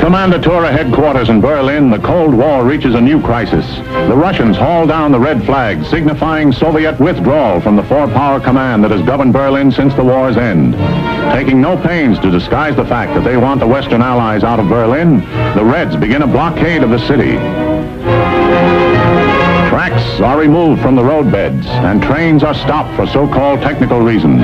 Kommandatura headquarters in Berlin, the Cold War reaches a new crisis. The Russians haul down the red flag, signifying Soviet withdrawal from the four-power command that has governed Berlin since the war's end. Taking no pains to disguise the fact that they want the Western Allies out of Berlin, the Reds begin a blockade of the city. Tracks are removed from the roadbeds, and trains are stopped for so-called technical reasons.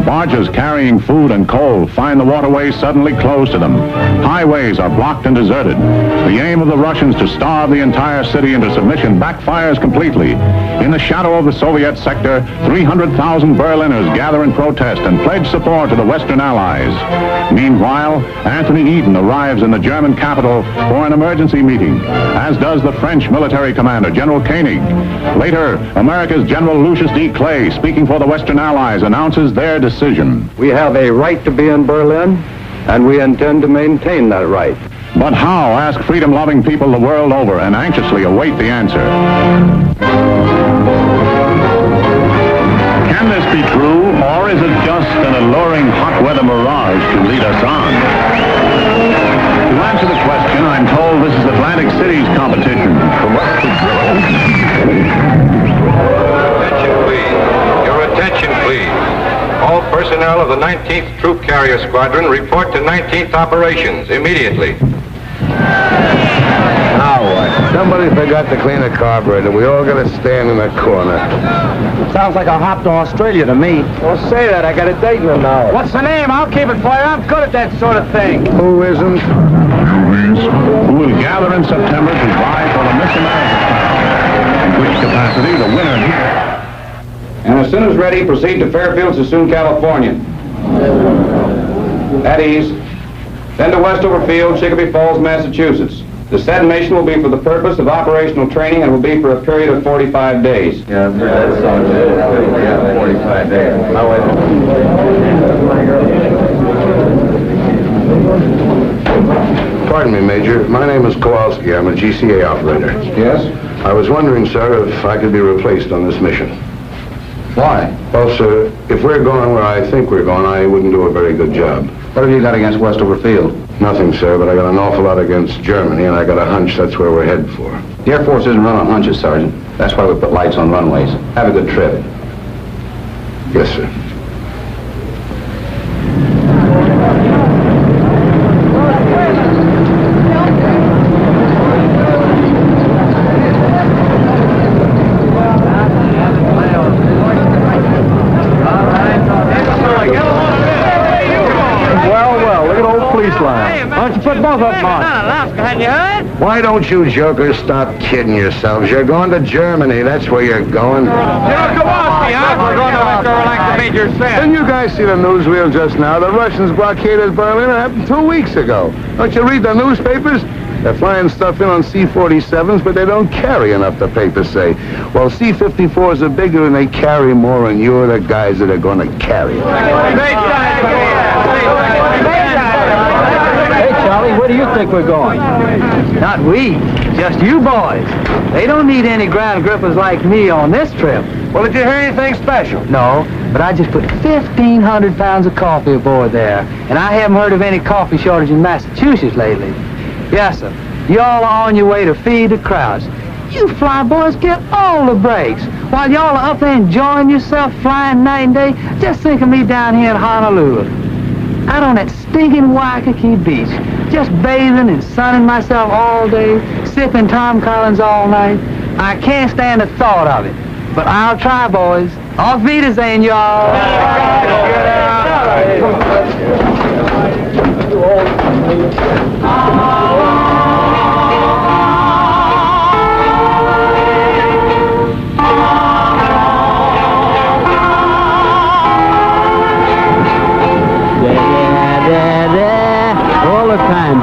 Barges carrying food and coal find the waterways suddenly closed to them. Highways are blocked and deserted. The aim of the Russians to starve the entire city into submission backfires completely. In the shadow of the Soviet sector, 300,000 Berliners gather in protest and pledge support to the Western Allies. Meanwhile, Anthony Eden arrives in the German capital for an emergency meeting, as does the French military commander, General Koenig. Later, America's General Lucius D. Clay, speaking for the Western Allies, announces their decision. We have a right to be in Berlin, and we intend to maintain that right. But how, ask freedom-loving people the world over, and anxiously await the answer. Can this be true, or is it just an alluring hot-weather mirage to lead us on? To answer the question, I'm told this is Atlantic City's competition. Attention, please. Your attention, please. All personnel of the 19th Troop Carrier Squadron report to 19th Operations immediately. Now what? Somebody forgot to clean a carburetor. We all got to stand in a corner. Sounds like a hop to Australia to me. Don't say that. I got a date in an hour. What's the name? I'll keep it for you. I'm good at that sort of thing. Who isn't? Who will gather in September to vie for the Miss America crown, in which capacity the winner here. And as soon as ready, proceed to Fairfield, Sassoon, California. At ease. Then to Westover Field, Chicopee Falls, Massachusetts. The said mission will be for the purpose of operational training and will be for a period of 45 days. Yeah, that sounds good. Yeah, 45 days. Pardon me, Major. My name is Kowalski. I'm a GCA operator. Yes? I was wondering, sir, if I could be replaced on this mission. Why? Well, sir, if we're going where I think we're going, I wouldn't do a very good job. What have you got against Westover Field? Nothing, sir, but I got an awful lot against Germany, and I got a hunch that's where we're headed for. The Air Force isn't run on hunches, Sergeant. That's why we put lights on runways. Have a good trip. Yes, sir. Put both of them on. Had you heard? Why don't you jokers stop kidding yourselves? You're going to Germany. That's where you're going. Kowalski, we're going to a girl like the Major said. Didn't you guys see the newsreel just now? The Russians blockaded Berlin. It happened 2 weeks ago. Don't you read the newspapers? They're flying stuff in on C-47s, but they don't carry enough, the papers say. Well, C-54s are bigger and they carry more, and you're the guys that are going to carry it. Charlie, where do you think we're going? Not we, just you boys. They don't need any ground grippers like me on this trip. Well, did you hear anything special? No, but I just put 1,500 pounds of coffee aboard there, and I haven't heard of any coffee shortage in Massachusetts lately. Yes, sir. Y'all are on your way to feed the crowds. You fly boys get all the breaks. While y'all are up there enjoying yourself flying night and day, just think of me down here in Honolulu. Out on that stinking Waikiki beach, just bathing and sunning myself all day, sipping Tom Collins all night. I can't stand the thought of it. But I'll try, boys. Auf Wiedersehen, y'all. All the time,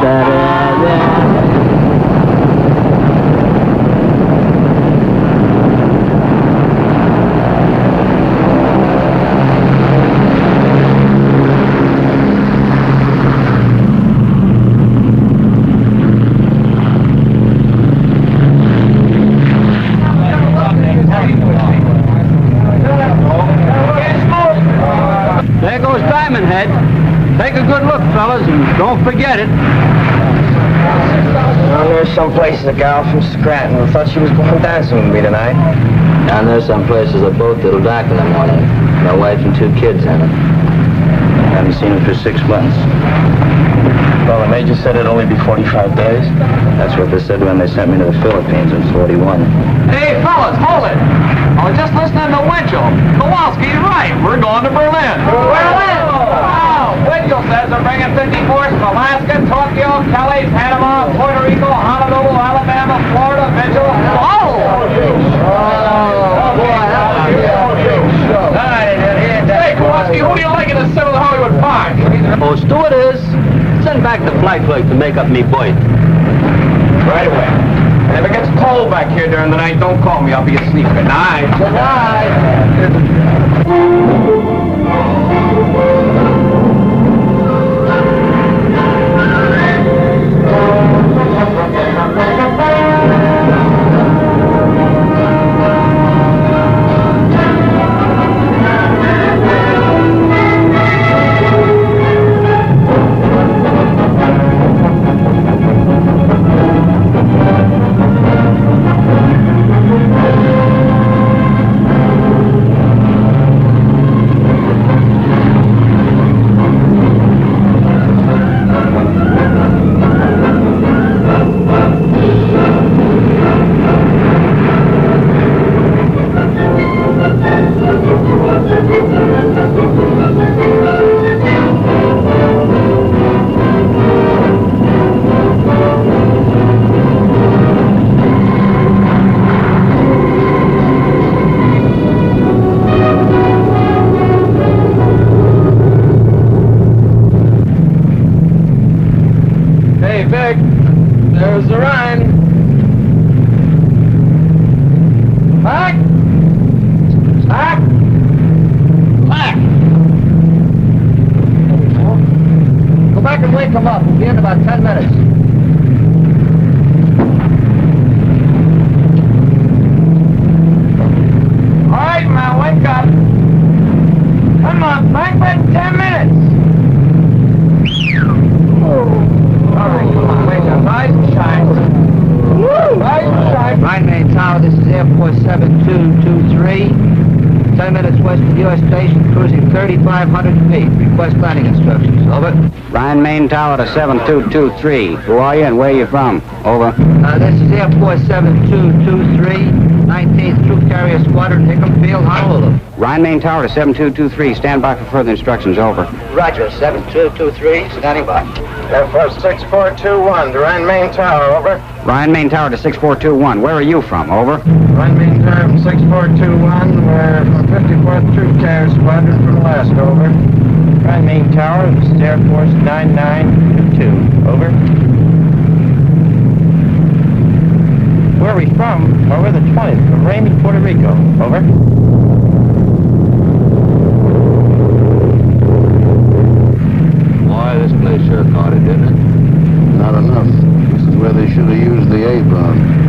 There goes Diamond Head. Take a good look, fellas, and don't forget it. someplace a gal from Scranton who thought she was going dancing with me tonight. Down there someplace is a boat that'll dock in the morning. My wife and 2 kids in it. Haven't seen them for 6 months. Well, the major said it'd only be 45 days. That's what they said when they sent me to the Philippines in 41. Hey, fellas, hold it. I was just listening to Winchell. Kowalski's right. We're going to Berlin. Berlin? Wow. Winchell says they're bringing 54s from Alaska, Tokyo, Cali, Panama, Puerto Rico, Honolulu, Alabama, Florida, Mitchell. Oh! Hey, Kowalski, who do you like in the 7th Hollywood Park? Oh, stewardess, send back the flight clerk to make up me berth. Right away. And if it gets cold back here during the night, don't call me. I'll be asleep. Good night. Good Tower to 7223. Who are you and where are you from? Over. This is Airport 7223, 19th Troop Carrier Squadron, Hickam Field, Honolulu. Rhine Main Tower to 7223. Stand by for further instructions. Over. Roger, 7223, standing by. Airport 6421, to Rhine Main Tower, over. Rhine Main Tower to 6421. Where are you from? Over. Rhine Main Tower from 6421, we're from 54th Troop Carrier Squadron from Alaska, over. Rhine Main Tower, this is Air Force 9922, over. Where are we from? Well, we're the 20th, from Ramey, Puerto Rico, over. Boy, this place sure caught it, didn't it? Not enough. This is where they should have used the apron.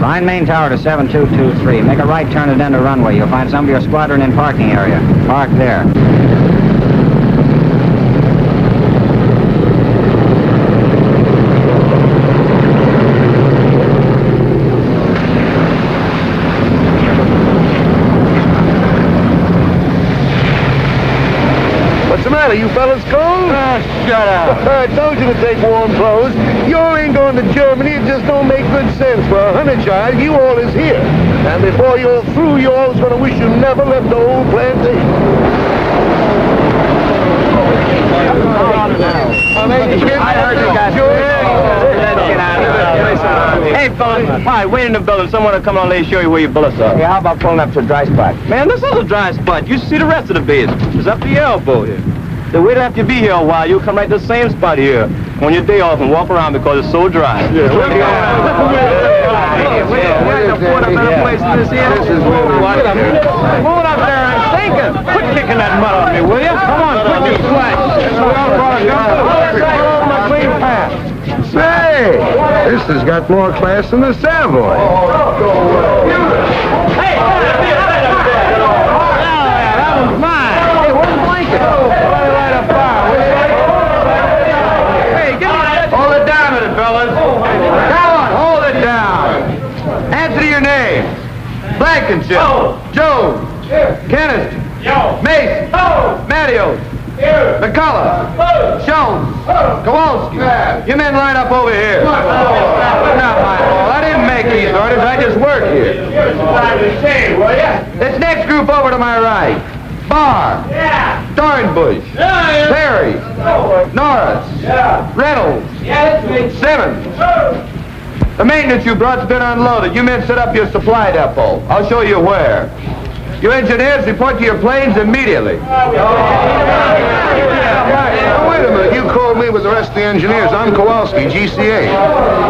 Rhine Main Tower to 7223. Make a right turn and then the runway. You'll find some of your squadron in parking area. Park there. What's the matter? You fellas cold? Shut up. I told you to take warm clothes. You all ain't going to Germany. It just don't make good sense. For 100 child, you all is here. And before you're through, you all's going to wish you never left the old plantation. I heard you guys. Hey, fellas, all right, wait in the building. Someone will come on and show you where your bullets are. Hey, how about pulling up to a dry spot? Man, this is a dry spot. You see the rest of the base. It's up to your elbow here. Then we don't have to be here a while. You'll come right to the same spot here on your day off and walk around because it's so dry. This is where Moving up there and thinking. Quit kicking that mud off me, will you? Come on, quit your slack. My clean pants. Say, this has got more class than the Savoy. Hey, that one's mine. Hey, where's the blanket? Let me light a fire. Hey, give me that. Hold it down a minute, fellas. Come on, hold it down. Answer your name. Blankenship. Jones. Kenneth. Mason. Matthews. McCullough. Jones. Kowalski. You men line up over here. Not my fault. I didn't make these orders. I just work here. This next group over to my right. Barr. Dornbush. Perry. Norris. Reynolds. Simmons. The maintenance you brought's been unloaded. You men set up your supply depot. I'll show you where. You engineers report to your planes immediately. Now, wait a minute. You called me with the rest of the engineers. I'm Kowalski, GCA.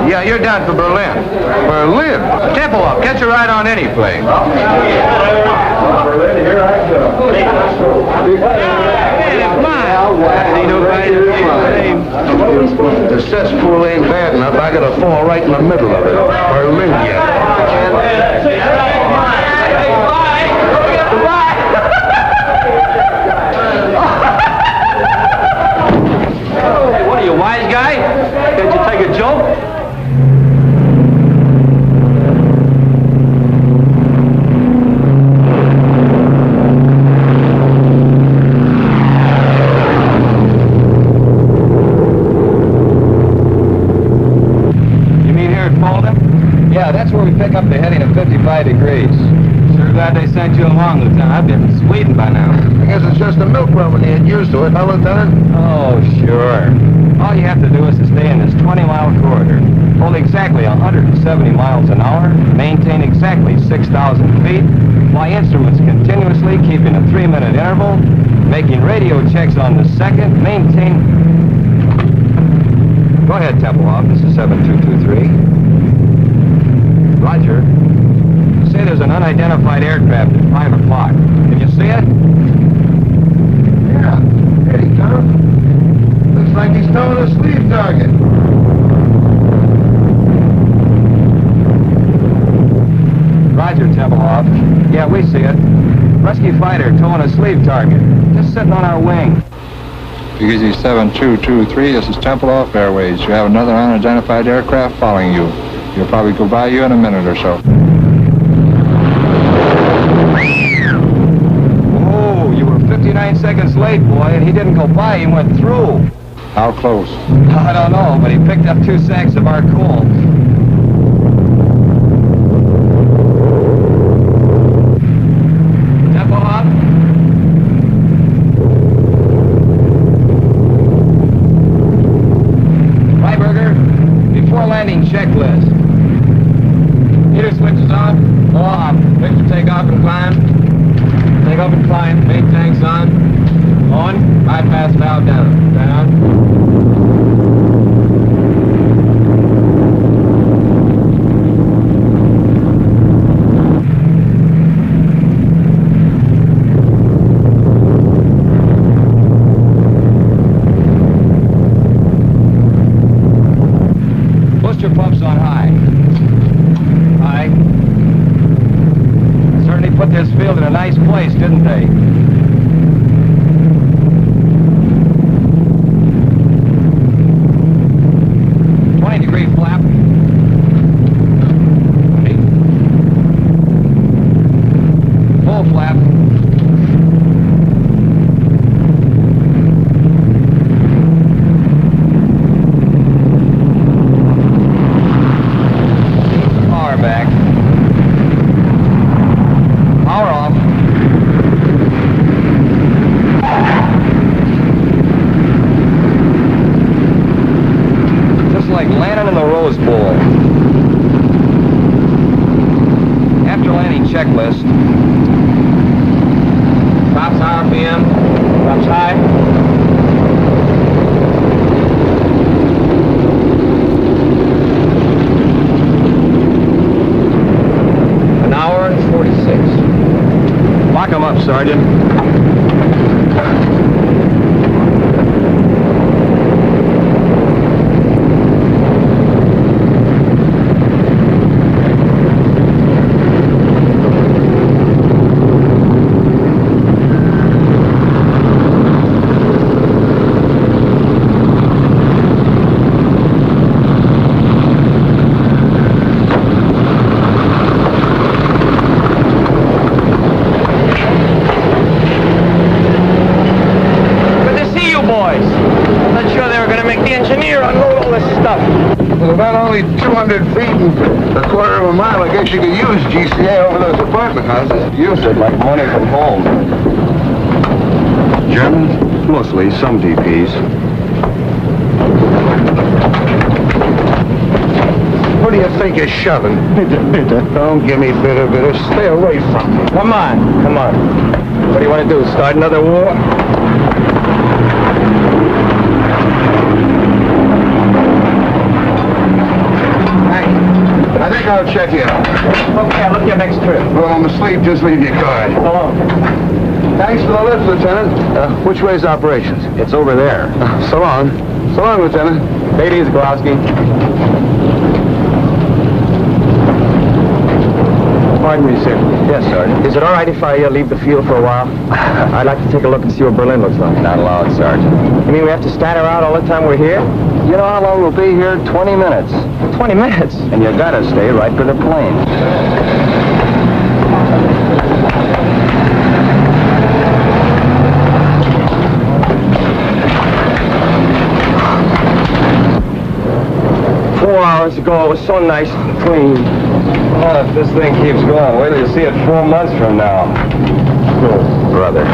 Yeah, you're down for Berlin. Berlin? Tempo up. Get your ride on any plane. Berlin, here I go. The cesspool ain't bad enough. I gotta fall right in the middle of it. Berlin, yeah. Hey, what are you, wise guy? Can't you take a joke? Yeah, that's where we pick up the heading of 55 degrees. Sure glad they sent you along, Lieutenant. I've been in Sweden by now. I guess it's just a milk run when you get used to it, huh, Lieutenant? Oh, sure. All you have to do is to stay in this 20-mile corridor, hold exactly 170 miles an hour, maintain exactly 6,000 feet, fly instruments continuously, keeping a 3-minute interval, making radio checks on the second, maintain... Go ahead, Tempelhoff. This is 7223. Roger. Say there's an unidentified aircraft at 5 o'clock. Can you see it? Yeah. Here he comes. Looks like he's towing a sleeve target. Roger, Tempelhoff. Yeah, we see it. Rescue fighter towing a sleeve target. Just sitting on our wing. Easy 7223, this is Tempelhoff Airways. You have another unidentified aircraft following you. He'll probably go by you in a minute or so. Oh, you were 59 seconds late, boy, and he didn't go by, he went through. How close? I don't know, but he picked up 2 sacks of our coal. Tempelhoff? Freiberger, before landing checklist. Meter switches on. Off. Picture take off and climb. Take off and climb. Main tanks on. On. Bypass valve down. Down. with about only 200 feet and a quarter of a mile, I guess you could use GCA over those apartment houses. Use it like money from home. Germans? Mostly, some DPs. What do you think you're shoving? Bitter. Don't give me bitter. Stay away from me. Come on, come on. What do you want to do, start another war? I think I'll check you out. Okay, I'll look your next trip. Well, I'm asleep. Just leave your card. So long. Thanks for the lift, Lieutenant. Which way's operations? It's over there. So long. So long, Lieutenant. Take it easy, Kowalski. Pardon me, sir. Yes, Sergeant. Is it all right if I leave the field for a while? I'd like to take a look and see what Berlin looks like. Not allowed, Sergeant. You mean we have to stand around all the time we're here? You know how long we'll be here? 20 minutes. 20 minutes? And you gotta stay right for the plane. Hours ago, it was so nice and clean. Well, if this thing keeps going, wait till you see it 4 months from now. Oh, brother.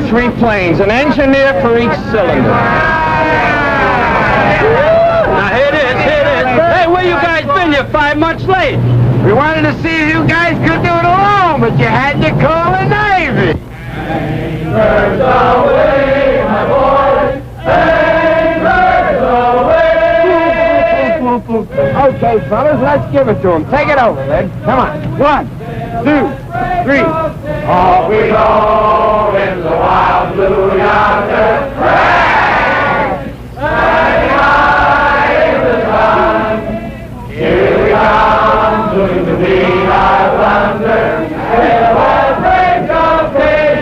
Three planes, an engineer for each cylinder. Now here it is. Hey, where you guys been? You're 5 months late. We wanted to see if you guys could do it alone, but you had to call the Navy. Birds away, my boy. Hey, birds away. Okay, fellas, let's give it to them. Take it over, then. Come on. 1, 2, 3. Off we go in the wild blue yonder, shining high in the sun. Here we come to the beat our thunder. It will break of day.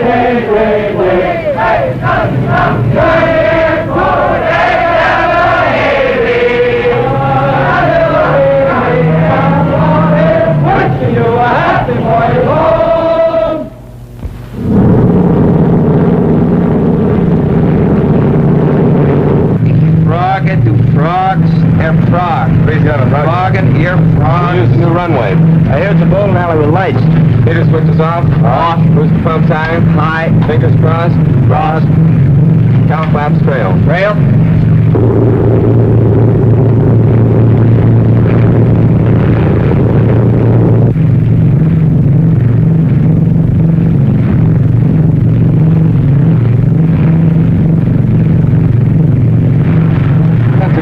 Hey, come, here for the wishing you a happy boy. Frog. Frog and ear frog. Use the new runway. I hear it's a bowling alley with lights. Meter switches off. Off. Booster pump time. High. Fingers crossed. Crossed. Cow flaps trail. Trail.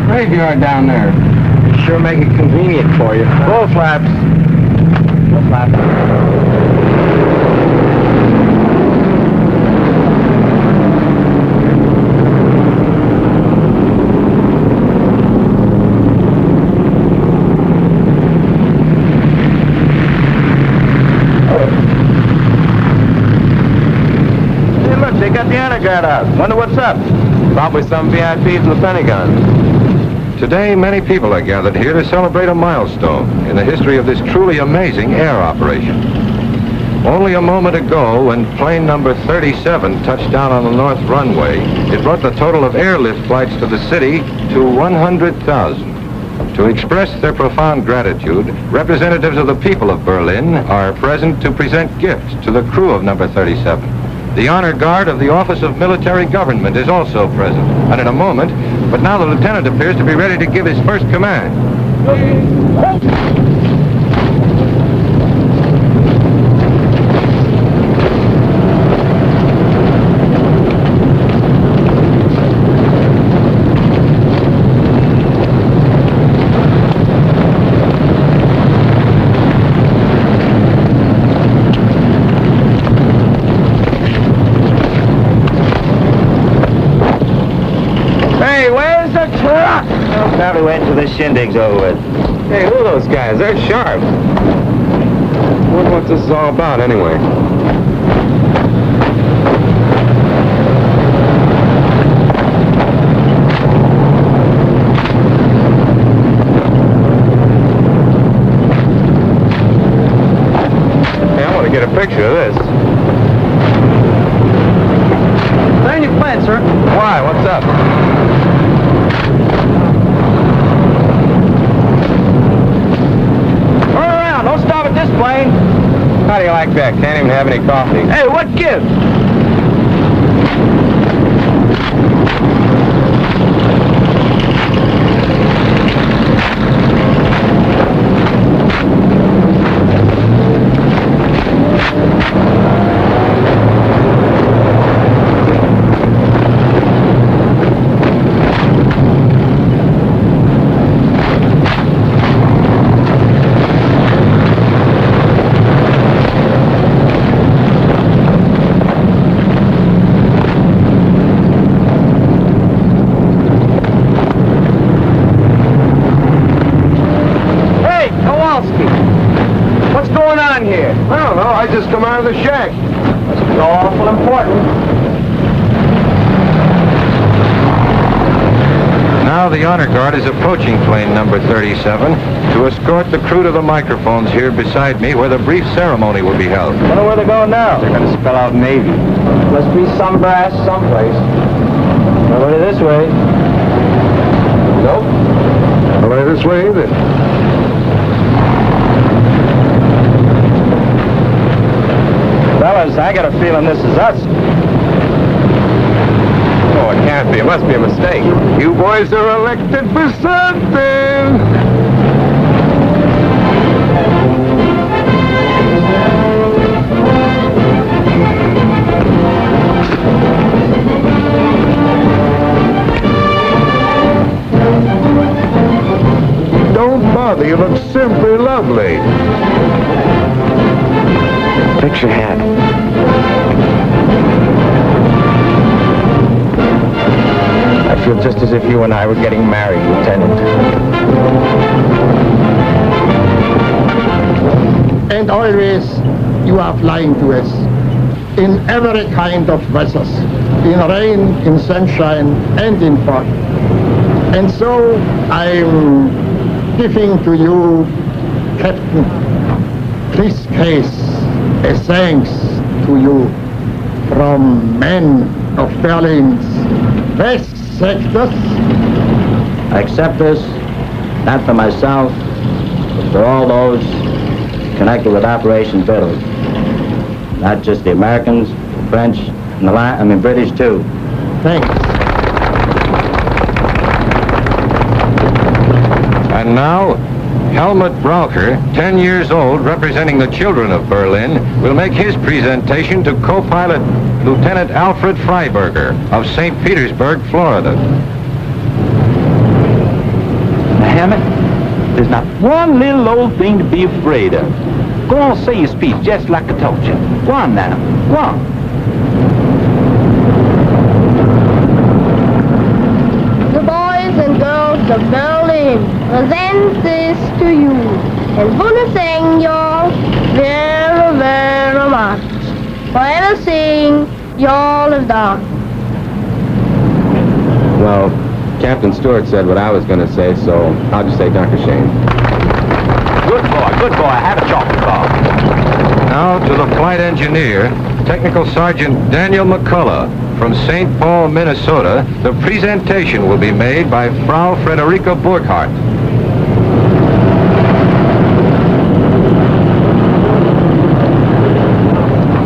Graveyard down there. Sure make it convenient for you. Full flaps. Full flaps. Hey, look, they got the honor guard out. Wonder what's up. Probably some VIPs in the Pentagon. Today, many people are gathered here to celebrate a milestone in the history of this truly amazing air operation. Only a moment ago, when plane number 37 touched down on the north runway, it brought the total of airlift flights to the city to 100,000. To express their profound gratitude, representatives of the people of Berlin are present to present gifts to the crew of number 37. The honor guard of the Office of Military Government is also present, and in a moment, but now the lieutenant appears to be ready to give his first command. Probably wait until this shindig's over with. Hey, who are those guys? They're sharp. I wonder what this is all about, anyway. Hey, I want to get a picture of this. Land your plane, sir. Why? What's up? Don't stop at this plane. How do you like that? Can't even have any coffee. Hey, what gives? I just come out of the shack. It's awful important. Now the honor guard is approaching plane number 37 to escort the crew to the microphones here beside me where the brief ceremony will be held. I wonder where they're going now. They're going to spell out Navy. Must be some brass someplace. Nobody this way. Nope. Nobody this way either. Fellas, I got a feeling this is us. Oh, it can't be. It must be a mistake. You boys are elected for something. Don't bother. You look simply lovely. Fix your hat. I feel just as if you and I were getting married, Lieutenant. And always you are flying to us in every kind of weathers, in rain, in sunshine, and in fog. And so I'm giving to you, Captain, this case, a thanks to you from men of Berlin's west sectors. I accept this, not for myself, but for all those connected with Operation Berlin. Not just the Americans, the French, and the British too. Thanks. And now, Helmut Braucher, 10 years old, representing the children of Berlin, will make his presentation to co-pilot Lieutenant Alfred Freiberger of St. Petersburg, Florida. Hammett, there's not one little old thing to be afraid of. Go on, say your speech just like I told you. Go on now, go on. The boys and girls of Berlin present this to you and want to thank y'all very, very much for everything y'all have done. Well, Captain Stewart said what I was going to say, so I'll just say Danke schön. Good boy, have a chocolate bar. Now to the flight engineer, Technical Sergeant Daniel McCullough from St. Paul, Minnesota. The presentation will be made by Frau Frederica Burkhardt.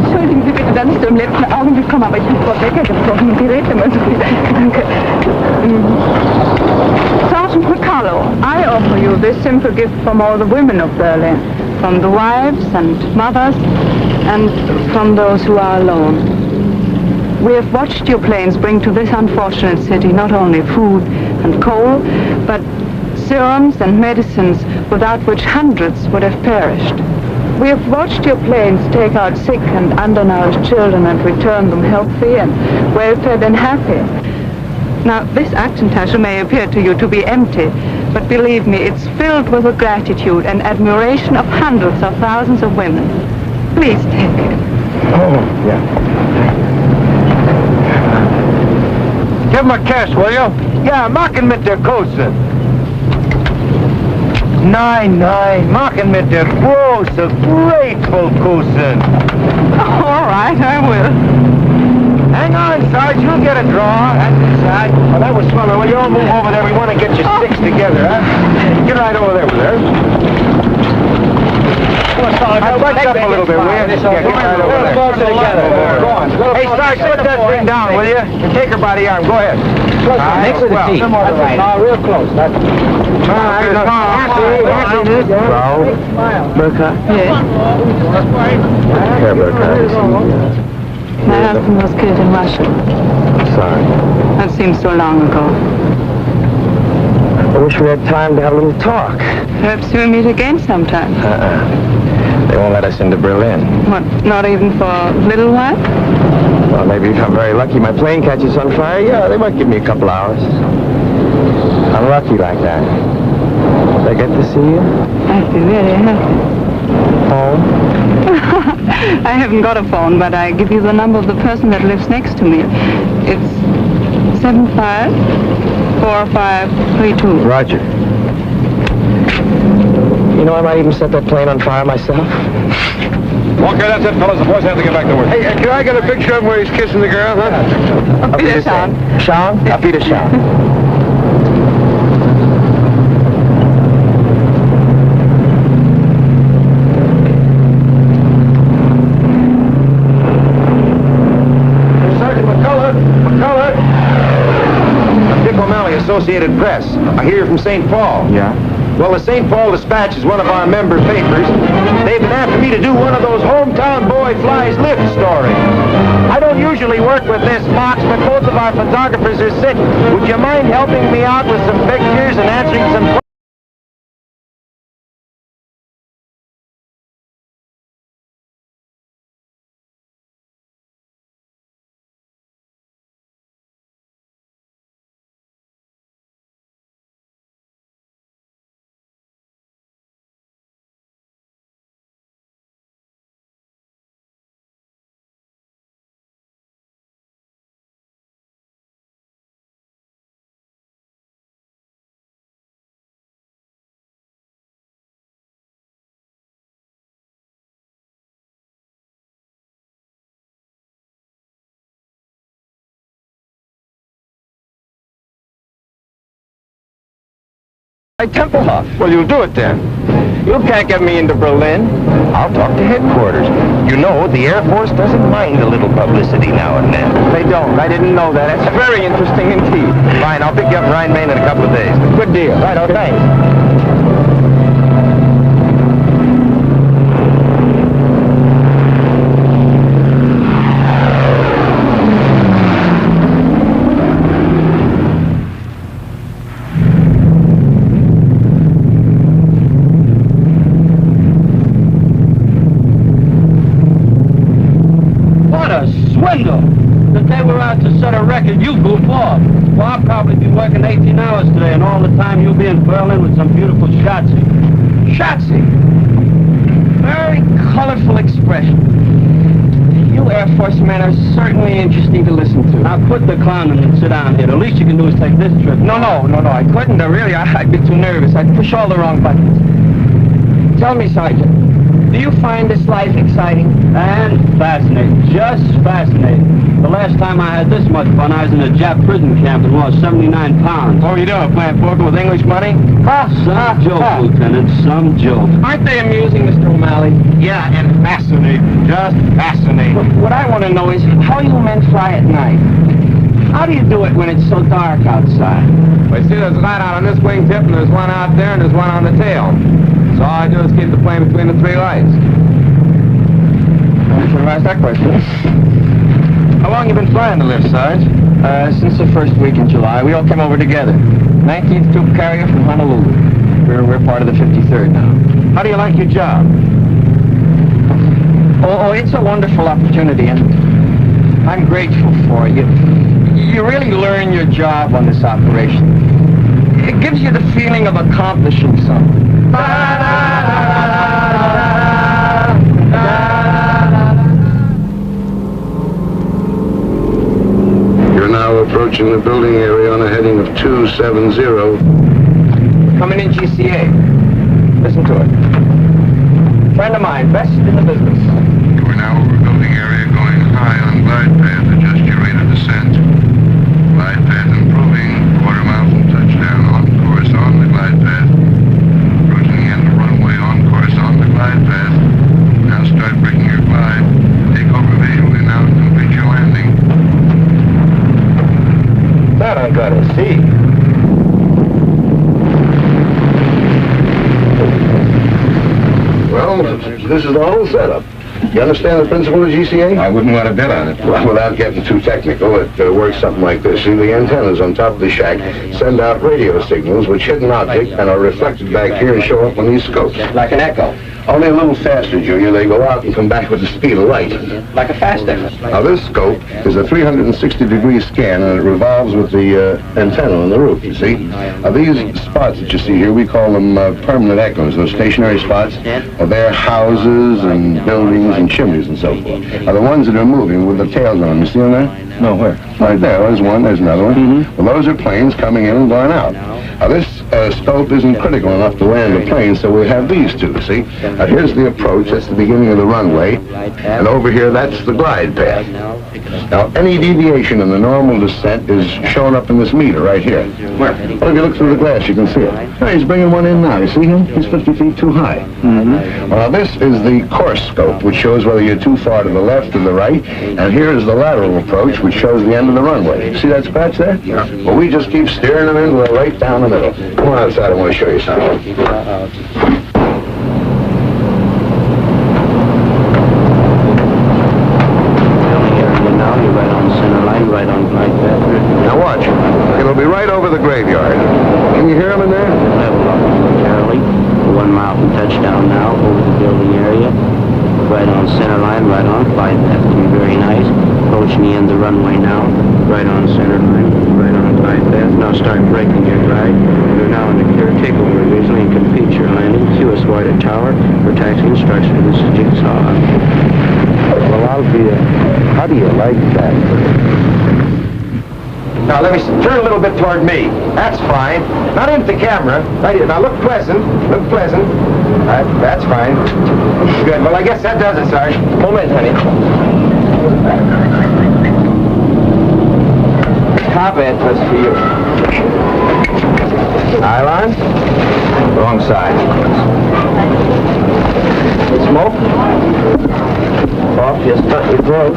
Entschuldigen Sie bitte, dass ich so im letzten Augenblick komme, aber ich bin Frau Becker gesprochen und die redet immer so viel. Danke. Sergeant McCullough, I offer you this simple gift from all the women of Berlin, from the wives and mothers, and from those who are alone. We have watched your planes bring to this unfortunate city not only food and coal, but serums and medicines without which hundreds would have perished. We have watched your planes take out sick and undernourished children and return them healthy and well-fed and happy. Now, this action tache may appear to you to be empty, but believe me, it's filled with the gratitude and admiration of hundreds of thousands of women. Please take it. Oh, yeah. Give him a kiss, will you? Ja, mach ihn mit der Kose. Nein, mach ihn mit der großen, grateful Kose. All right, I will. Hang on, Sarge, you'll get a draw. That's inside. Well, that was fun. Well, you all move over there. We want to get your sticks together, huh? Get right over there with her. Come on, Sarge. Budge up a little bit, will you? Yeah, get right over there. Go on. Hey, Sarge, put that thing down, will you? And take her by the arm. Go ahead. Next to the seat. Real close. That's Burkhardt? Yes. Here, Burkhardt. My husband was killed in Russia. Sorry. That seems so long ago. I wish we had time to have a little talk. Perhaps we'll meet again sometime. They won't let us into Berlin. What, not even for a little while? Well, maybe if I'm very lucky, my plane catches on fire. Yeah, they might give me a couple hours. I'm lucky like that. Did I get to see you? I'd be very happy. Home? I haven't got a phone, but I give you the number of the person that lives next to me. It's 754532. Roger. You know, I might even set that plane on fire myself. Okay, that's it, fellas. The boys have to get back to work. Hey, can I get a picture of him where he's kissing the girl, huh? Auf Wiedersehen. Sean? Auf Wiedersehen. Associated Press. I hear you're from St. Paul. Yeah? Well, the St. Paul Dispatch is one of our member papers. They've been after me to do one of those hometown boy flies lift stories. I don't usually work with this box, but both of our photographers are sick. Would you mind helping me out with some pictures and answering some questions? Tempelhof. Well, you'll do it then. You can't get me into Berlin. I'll talk to headquarters. You know, the Air Force doesn't mind a little publicity now and then. They don't. I didn't know that. That's very interesting indeed. Fine, I'll pick you up in Rhine-Main in a couple of days. Good deal. Right, oh, thanks. That they were out to set a record, you goof off. Well, I'll probably be working 18 hours today, and all the time you'll be in Berlin with some beautiful Schatzi. Schatzi! Very colorful expression. You Air Force men are certainly interesting to listen to. Now quit the clowning and sit down here. The least you can do is take this trip. No, I couldn't. Really, I'd be too nervous. I'd push all the wrong buttons. Tell me, Sergeant, Do you find this life exciting? And fascinating. Just fascinating. The last time I had this much fun, I was in a Jap prison camp and lost 79 pounds. What were you doing, playing poker with English money? Some joke, Lieutenant, some joke. Aren't they amusing, Mr. O'Malley? Yeah, and fascinating. Just fascinating. What I want to know is how you men fly at night. How do you do it when it's so dark outside? Well, you see, there's a light out on this wingtip, and there's one out there, and there's one on the tail. So all I do is keep the plane between the three lights. I should have asked that question. How long you been flying the lift, Sarge? Since the first week in July. We all came over together. 19th Troop Carrier from Honolulu. We're part of the 53rd now. How do you like your job? Oh, it's a wonderful opportunity, and I'm grateful for it. You really learn your job on this operation. It gives you the feeling of accomplishing something. You're now approaching the building area on a heading of 270. Coming in GCA. Listen to it. Friend of mine, best in the business. We're now over building area going high on glide path. Adjust your rate of descent. Glide path improving. Quarter mile from touchdown. On course on the glide path. Approaching the end of runway on course on the glide path. Now start breaking your glide. Take over visually now and complete your landing. That I gotta see. Well, this is the whole setup. You understand the principle of GCA? I wouldn't want to bet on it. Well, without getting too technical, it works something like this. See, the antennas on top of the shack send out radio signals which hit an object and are reflected back here and show up on these scopes. Like an echo. Only a little faster, Junior. They go out and come back with the speed of light. Like a fast echo. Now, this scope is a 360-degree scan, and it revolves with the antenna on the roof, you see. Now, these spots that you see here, we call them permanent echoes. Those stationary spots are their houses and buildings and chimneys and so forth. Now, the ones that are moving with the tails on them, you see them there? No, where? Right there. There's one. There's another one. Well, those are planes coming in and going out. Now, this scope isn't critical enough to land the plane, so we have these two, see? Now, here's the approach. That's the beginning of the runway. And over here, that's the glide path. Now, any deviation in the normal descent is shown up in this meter right here. Where? Well, if you look through the glass, you can see it. Now, he's bringing one in now. You see him? He's 50 feet too high. Well, this is the course scope, which shows whether you're too far to the left or the right. And here is the lateral approach, which shows the end of the runway. See that scratch there? Yeah. Well, we just keep steering them in right down the middle. Come on outside. I want to show you something. Right on glide path. Now watch. It'll be right over the graveyard. Can you hear him in there? Level up, Charlie. 1 mile from touchdown now, over the building area. Right on center line, right on glide path. To be very nice. Approaching the end of the runway now. Right on center line, right on glide path. Now start braking your glide. You're now in the clear takeover visually and complete your landing. QS White Tower for taxi instruction. This is Jigsaw. Well, I'll be how do you like that? Now, let me turn a little bit toward me. That's fine. Not into the camera. Right here. Now, look pleasant. Look pleasant. That's fine. Good. Well, I guess that does it, Sarge. Moment, honey. Top end was for you. Nylon? Wrong side. Smoke? Off your stunt your throat.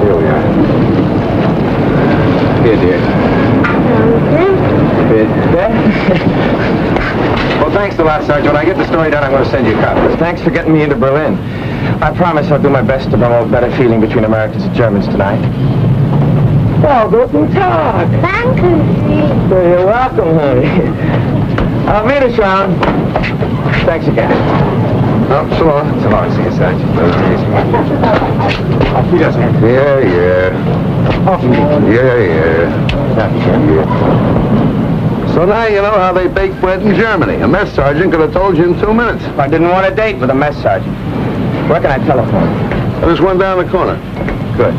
Here we are. Here, dear. Well, thanks a lot, Sergeant. When I get the story done, I'm going to send you copies. Thanks for getting me into Berlin. I promise I'll do my best to promote better feeling between Americans and Germans tonight. Oh, guten Tag. Thank you. You're welcome, honey. I'll meet us round. Thanks again. Oh, so long. So long. See you, Sergeant. Auf Wiedersehen. Yeah. Auf Wiedersehen. Yeah. So now you know how they bake bread in Germany. A mess sergeant could have told you in 2 minutes. I didn't want a date with a mess sergeant. Where can I telephone? There's one down the corner. Good.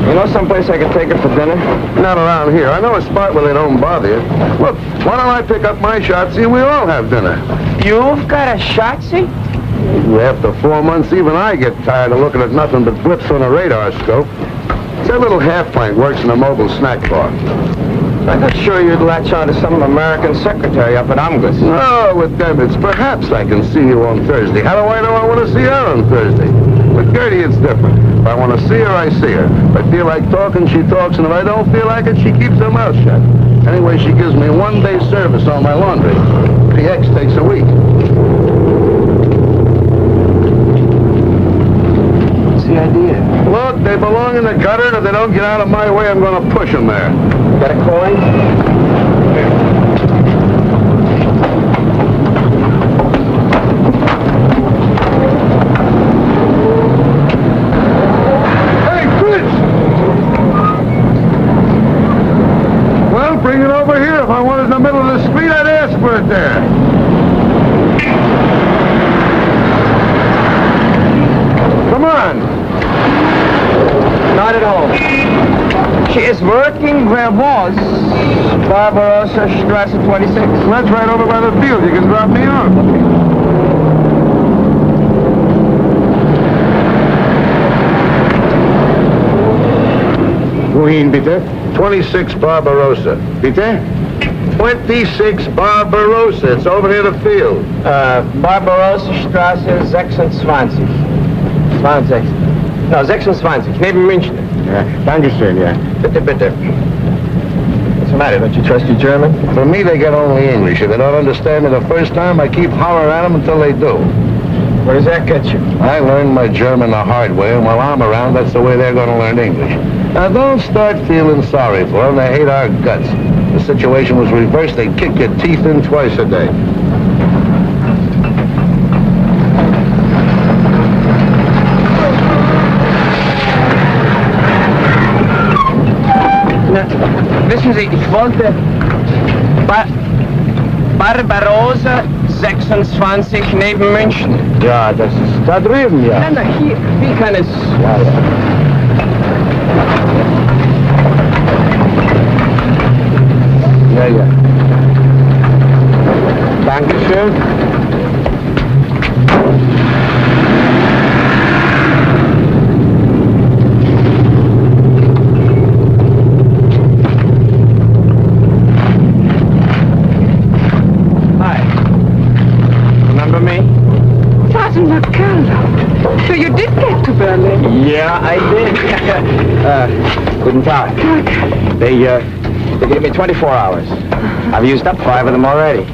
You know someplace I could take her for dinner? Not around here. I know a spot where they don't bother you. Look, why don't I pick up my Shotzi and we all have dinner? You've got a Shotzi? After 4 months, even I get tired of looking at nothing but blips on a radar scope. That little half-plank works in a mobile snack bar. I thought sure you'd latch on to some American secretary up at Amidst. Oh, with Amidst, perhaps I can see you on Thursday. How do I know I want to see her on Thursday? With Gertie, it's different. If I want to see her, I see her. If I feel like talking, she talks, and if I don't feel like it, she keeps her mouth shut. Anyway, she gives me 1 day's service on my laundry. PX takes a week. What's the idea? Look, they belong in the gutter, and if they don't get out of my way, I'm going to push them there. Got a coin? Hey, Fritz! Well, bring it over here. If I wanted it in the middle of the street, I'd ask for it there. Come on. Not at home. She is working where was Barbarossa Strasse 26. That's right over by the field. You can drop me off. Wohin, bitte? 26 Barbarossa. Bitte? 26 Barbarossa. It's over near the field. Barbarossa Strasse 26. 20. No, 26. Neben München. Yeah, Dankeschön, yeah. Bitte, bitte. What's the matter? Don't you trust your German? For me, they get only English. If they don't understand me the first time, I keep hollering at them until they do. Where does that get you? I learned my German the hard way, and while I'm around, that's the way they're going to learn English. Now, don't start feeling sorry for them. They hate our guts. If the situation was reversed, they'd kick your teeth in twice a day. Wissen Sie, ich wollte Barbarossa 26 neben München. Ja, das ist da drüben, ja. Nein, hier, wie kann es... Ja, ja. Ja, ja. Dankeschön. So you did get to Berlin? Yeah, I did. Guten Tag. They gave me 24 hours. I've used up 5 of them already.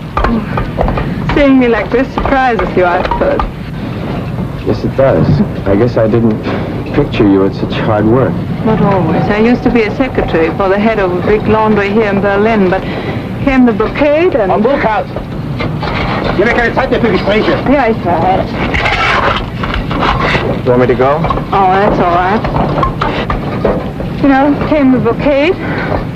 Seeing me like this surprises you, I suppose. Yes, it does. I guess I didn't picture you at such hard work. Not always. I used to be a secretary for the head of a big laundry here in Berlin, but came the blockade and... Am Burkhardt! Ich habe keine Zeit mehr für Gespräche. Ja, ich weiß. You want me to go? Oh, that's all right. You know, came the blockade.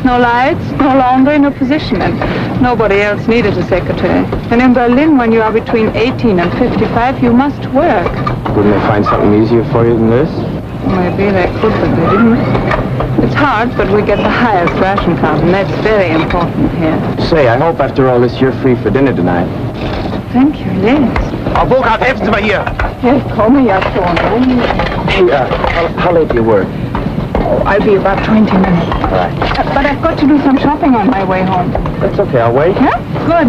No lights, no laundry, no position, and nobody else needed a secretary. And in Berlin, when you are between 18 and 55, you must work. Wouldn't they find something easier for you than this? Maybe they could, but they didn't. It's hard, but we get the highest ration card, and that's very important here. Say, I hope after all this you're free for dinner tonight. Thank you, yes. Frau Burkhardt, helfen Sie mal hier! Yes, komme ja schon. Hey, how late do you work? Oh, I'll be about 20 minutes. All right. But I've got to do some shopping on my way home. That's okay, I'll wait. Yeah? Good.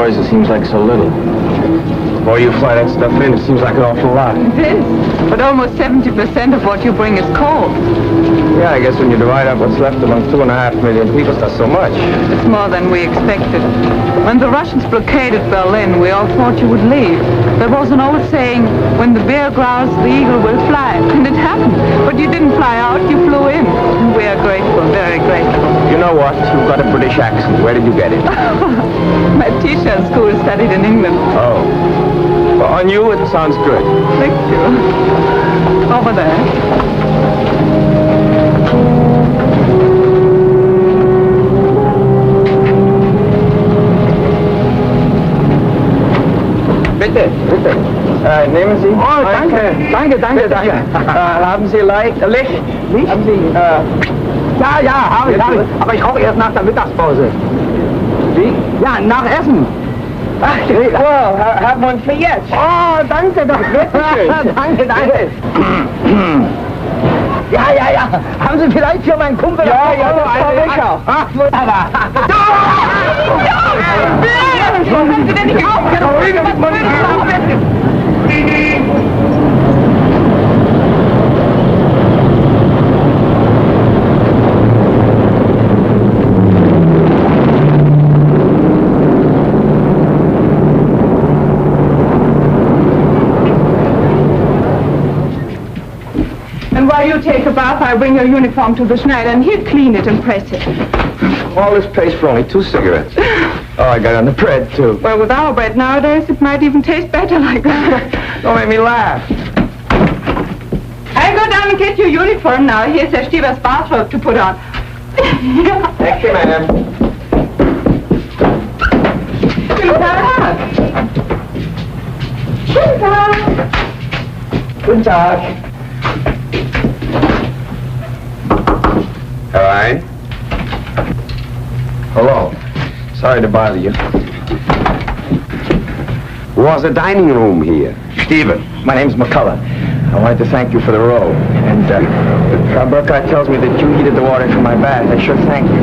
It seems like so little. Boy, you fly that stuff in, it seems like an awful lot. It is. But almost 70% of what you bring is coal. Yeah, I guess when you divide up what's left among 2.5 million people, that's so much. It's more than we expected. When the Russians blockaded Berlin, we all thought you would leave. There was an old saying, when the bear growls, the eagle will fly. And it happened. But you didn't fly out, you flew in. And we are grateful, very grateful. You know what? You've got a British accent. Where did you get it? My teacher at school studied in England. Oh. Well, on you, it sounds good. Thank you. Over there. Bitte, bitte. Nehmen Sie. Oh, danke, danke, danke, danke. Haben Sie Licht? Licht? Haben Sie, Ja, habe ich. Aber ich rauche erst nach der Mittagspause. Wie? Ja, nach Essen. Ach, well, have one for jetzt. Oh, danke, danke. danke. Ja. Haben Sie vielleicht für meinen Kumpel... Ja, auch. Ach, wunderbar. Haben Sie denn nicht And while you take a bath, I bring your uniform to the Schneider, and he'll clean it and press it. All this paste for only 2 cigarettes. Oh, I got on the bread, too. Well, with our bread nowadays, it might even taste better like that. Don't make me laugh. I'll go down and get your uniform now. Here's Herr Stieber's bathrobe to put on. Thank you, madam. Guten Tag. Guten Tag. Guten Tag. All right. Hello. Sorry to bother you. Was a dining room here? Stephen, my name's McCullough. I wanted to thank you for the roll. And Frau Burkhardt tells me that you heated the water for my bath. I sure thank you.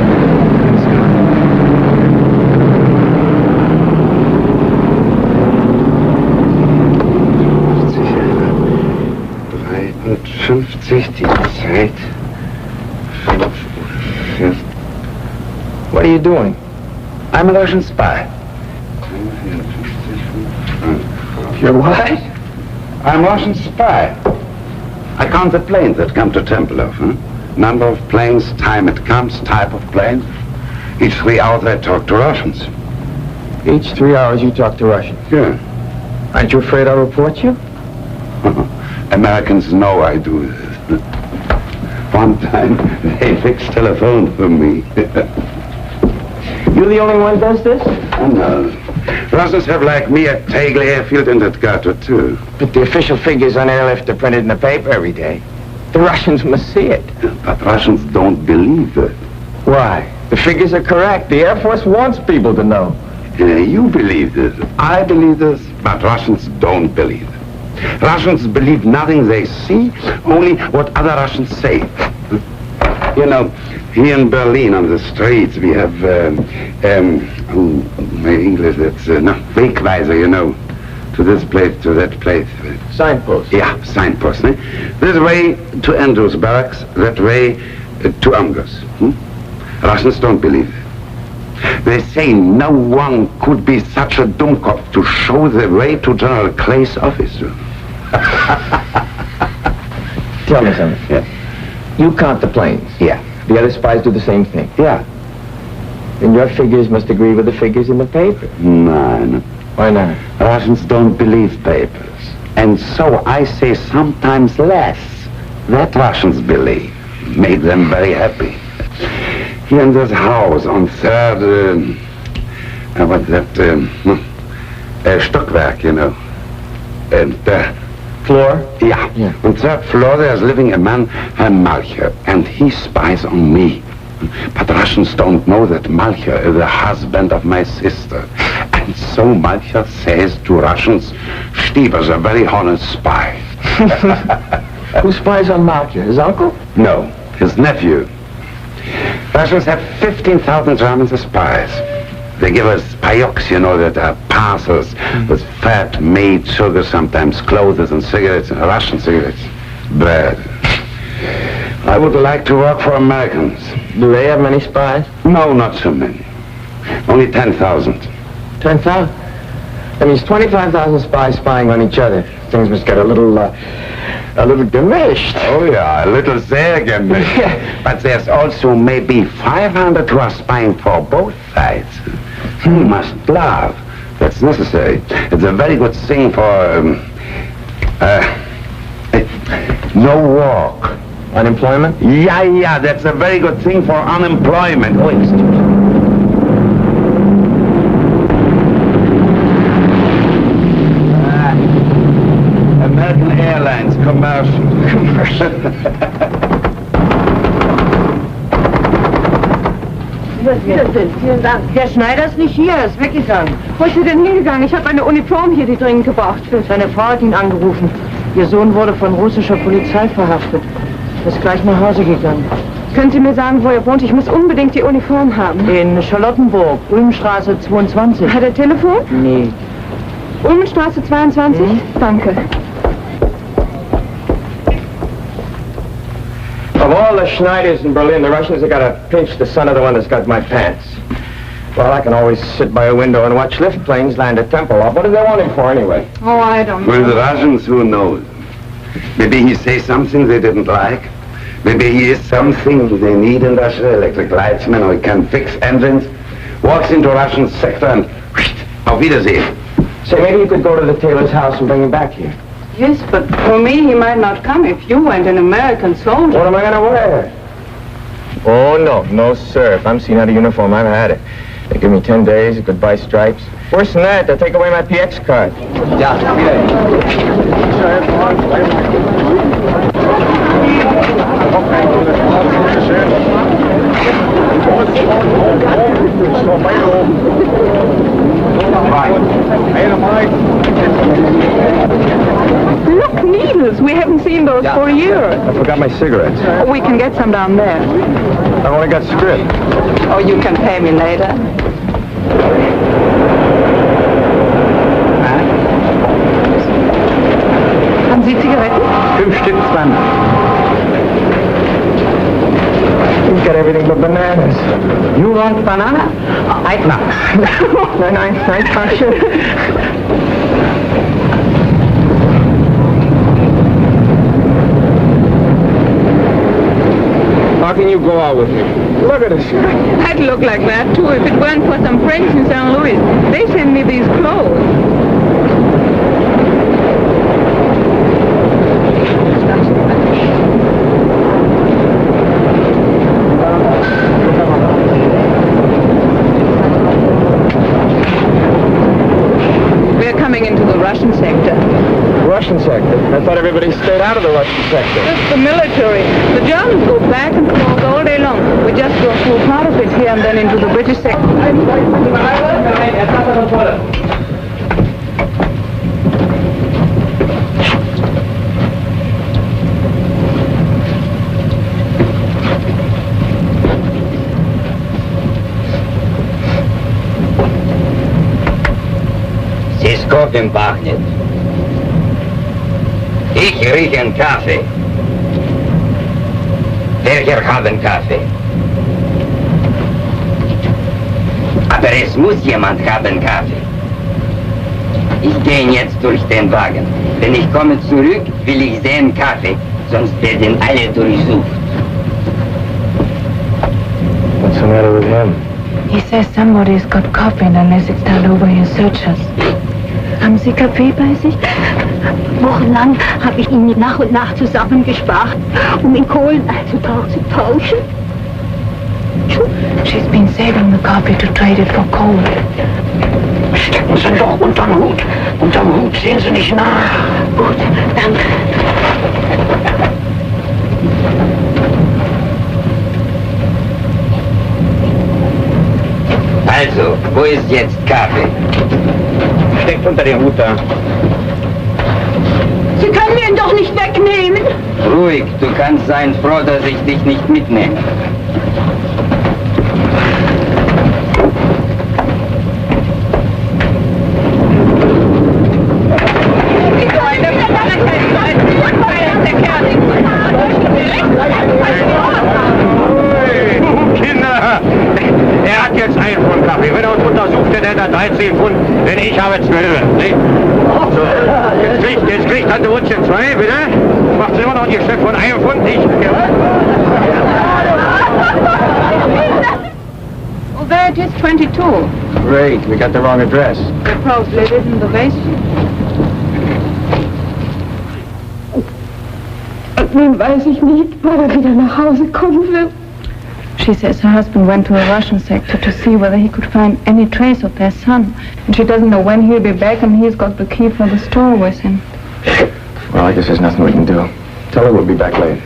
53, die Zeit. 5 Uhr. What are you doing? I'm a Russian spy. You're what? I'm a Russian spy. I count the planes that come to Tempelhof. Number of planes, time it comes, type of plane. Each 3 hours I talk to Russians. Each 3 hours you talk to Russians? Yeah. Aren't you afraid I'll report you? Americans know I do this. One time they fixed telephone for me. You're the only one who does this? No. Russians have like me at Tegel Airfield and at Gato too. But the official figures on airlift are printed in the paper every day. The Russians must see it. But Russians don't believe it. Why? The figures are correct. The Air Force wants people to know. You believe this. I believe this, but Russians don't believe it. Russians believe nothing they see, only what other Russians say. You know, here in Berlin on the streets we have, my English, that's, Wegweiser, you know, to this place, to that place. Signpost? Yeah, signpost. This way to Andrews Barracks, that way to Amgos. Russians don't believe it. They say no one could be such a dummkopf to show the way to General Clay's office. Tell me something. Yeah. You count the planes. Yeah. The other spies do the same thing. Yeah. Then your figures must agree with the figures in the paper. No. Why not? Russians don't believe papers. And so I say sometimes less that Russians believe. Make them very happy. Here in this house on third, what's that, Stockwerk, you know. And floor? Yeah. On third floor there's living a man, Herr Malcher, and he spies on me. But Russians don't know that Malcher is the husband of my sister. And so Malcher says to Russians, Stieber's a very honest spy. Who spies on Malcher? His uncle? No, his nephew. Russians have 15,000 Germans as spies. They give us payocks, you know, that are parcels with fat, meat, sugar, sometimes clothes and cigarettes, Russian cigarettes, bread. I would like to work for Americans. Do they have many spies? No, not so many. Only 10,000. 10,000? That means 25,000 spies spying on each other. Things must get a little gemished. Oh, yeah, a little sehr gemished. But there's also maybe 500 who are spying for both sides. You must love. That's necessary. It's a very good thing for, no work. Unemployment? Yeah, that's a very good thing for unemployment. Oh, excuse me. American Airlines, commercial. Vielen Dank. Herr Schneider ist nicht hier, er ist weggegangen. Wo ist er denn hingegangen? Ich habe eine Uniform hier, die dringend gebraucht wird. Seine Frau hat ihn angerufen. Ihr Sohn wurde von russischer Polizei verhaftet. Er ist gleich nach Hause gegangen. Können Sie mir sagen, wo er wohnt? Ich muss unbedingt die Uniform haben. In Charlottenburg, Ulmstraße 22. Hat er Telefon? Nee. Ulmenstraße 22? Danke. Of all the Schneiders in Berlin, the Russians have got to pinch the son of the one that's got my pants. Well, I can always sit by a window and watch lift planes land at Tempelhof. What do they want him for, anyway? Oh, I don't know. Well, the Russians, who knows? Maybe he says something they didn't like. Maybe he is something they need in Russia, electric lightsman, or he can fix engines. Walks into Russian sector and auf Wiedersehen. Say, maybe you could go to the tailor's house and bring him back here. Yes, but for me, he might not come if you weren't an American soldier. What am I going to wear? Oh, no, sir. If I'm seen out of uniform, I've had it. They give me 10 days, goodbye stripes. Worse than that, they'll take away my PX card. Ja, Look, needles. We haven't seen those for a year. I forgot my cigarettes. We can get some down there. I've only got script. Oh, you can pay me later. Haben Sie Zigaretten? 5 Stück, 20. You've got everything but bananas. You want banana? No. Nein, danke. How can you go out with me? Look at this. I'd look like that, too, if it weren't for some friends in St. Louis. They send me these clothes. We're coming into the Russian sector. Russian sector? I thought everybody stayed out of the Russian sector. Just the military. The Germans go back and forth all day long. We just go through part of it here and then into the British sector. Здесь кофе пахнет. Ich rieche einen Kaffee. Welcher haben Kaffee? Aber es muss jemand haben Kaffee. Ich gehe jetzt durch den Wagen. Wenn ich komme zurück, will ich sehen Kaffee, sonst werden alle durchsucht. What's the matter with him? He says somebody's got coffee and unless it's turned over, he'll search us. Haben Sie Kaffee bei sich? Wochenlang habe ich ihn nach und nach zusammengespart, um in Kohlen einzutauschen. She's been saving the coffee to trade it for coal. Stecken Sie doch unterm Hut. Unterm Hut sehen Sie nicht nach. Gut, danke. Also, wo ist jetzt Kaffee? Steckt unter den Hut da. Sie können mir ihn doch nicht wegnehmen. Ruhig, du kannst sein froh, dass ich dich nicht mitnehme. jetzt 1 Pfund Kaffee. Wenn er uns untersucht, dann hätte er 13 Pfund, denn ich habe 12. Nicht? So, jetzt kriegt Tante Wutsche 2, bitte. Macht sie immer noch ein Geschäft von 1 Pfund. Oh, there it is, 22. Great, we got the wrong address. They probably live in the basement. Nun weiß ich nicht, wann er wieder nach Hause kommen wird. She says her husband went to a Russian sector to see whether he could find any trace of their son. And she doesn't know when he'll be back, and he's got the key for the store with him. Well, I guess there's nothing we can do. Tell her we'll be back late.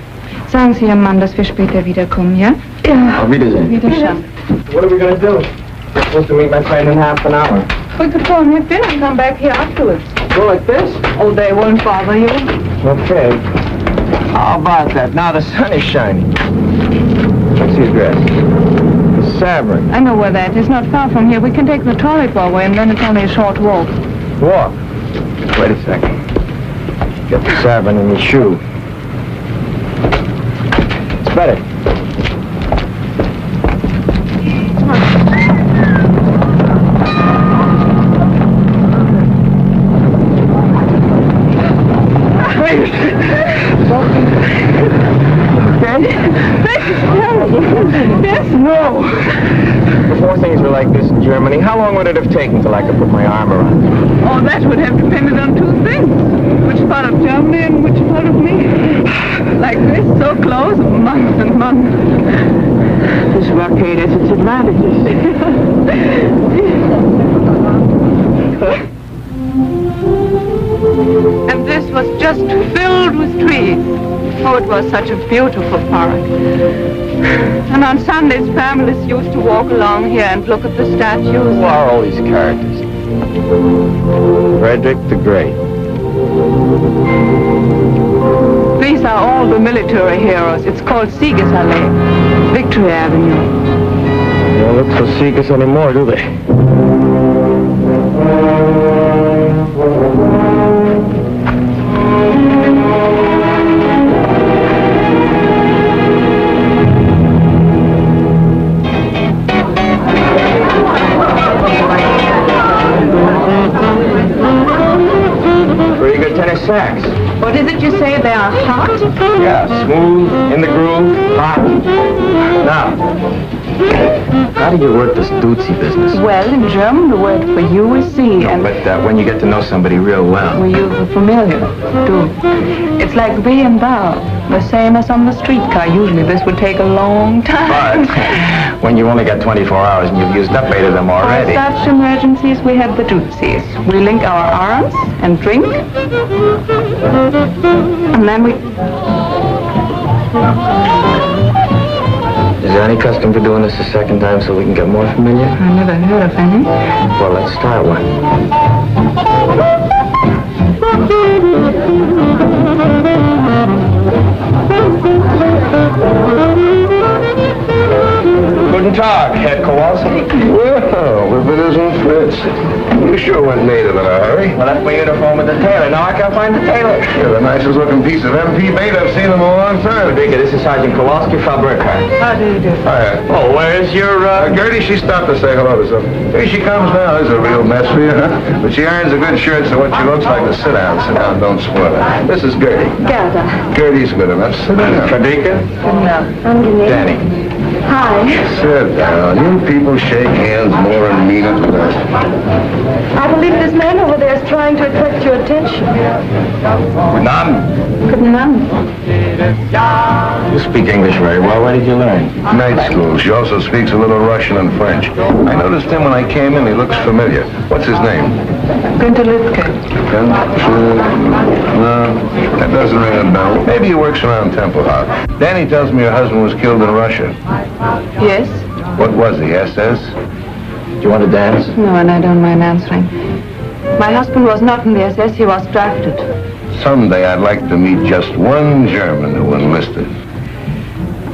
Sagen Sie Ihrem Mann, dass wir später wiederkommen, ja? Ja. Auf Wiedersehen. Wiedersehen. What are we going to do? We're supposed to meet my friend in half an hour. We could go and have dinner and come back here afterwards. Go like this? Oh, they won't bother you. Okay. How about that? Now the sun is shining. What's the address? Savern. I know where that is. Not far from here. We can take the trolley car away, and then it's only a short walk. Walk? Wait a second. Get the Savern in your shoe. It's better. Yes, no. Before things were like this in Germany, how long would it have taken till I could put my arm around you? Oh, that would have depended on 2 things. Which part of Germany and which part of me. Like this, so close, months and months. This blockade has its advantages. And this was just filled with trees. Oh, it was such a beautiful park. And on Sundays, families used to walk along here and look at the statues. Who are all these characters? Frederick the Great. These are all the military heroes. It's called Siegesallee, Victory Avenue. They don't look so Sieges anymore, do they? Pretty good tennis sacks. What is it you say? They are hot? Yeah, smooth, in the groove, hot. Now, how do you work this Dutzy business? Well, in German, the word for you is Sie, and But when you get to know somebody real well. well, you're familiar, too. It's like thee and thou, the same as on the streetcar. Usually this would take a long time. But when you only got 24 hours and you've used up 8 of them already. For such emergencies, we have the Dutzys. We link our arms and drink, and then we... Is there any custom for doing this a second time so we can get more familiar? I never heard of any. Well, let's start one. Guten Tag, Herr Kowalski. Well, if it isn't Fritz. You sure went native in a hurry. Well, that's my uniform with the tailor. Now I can't find the tailor. You're the nicest looking piece of MP bait I've seen in a long time. Digga, this is Sergeant Kowalski from Burkhardt. How do you do? Hi. Oh, where's your, Gertie, she stopped to say hello to something. Here she comes now. There's a real mess for you, huh? But she irons a good shirt, so what she looks like is sit down, don't spoil it. This is Gertie. Gerda. Gertie's good enough. Sit down. Frederica? No. Angenehm. Danny. Hi. Sit down. You people shake hands more and mean it than that. I believe this man over there is trying to attract your attention. None. Guten Abend. You speak English very well. Where did you learn? Night school. She also speaks a little Russian and French. I noticed him when I came in. He looks familiar. What's his name? Günther Lütke. No, that doesn't ring a bell. Maybe he works around Temple House. Danny tells me your husband was killed in Russia. Yes? What was he, SS? Do you want to dance? No, and I don't mind answering. My husband was not in the SS. He was drafted. Someday I'd like to meet just one German who enlisted.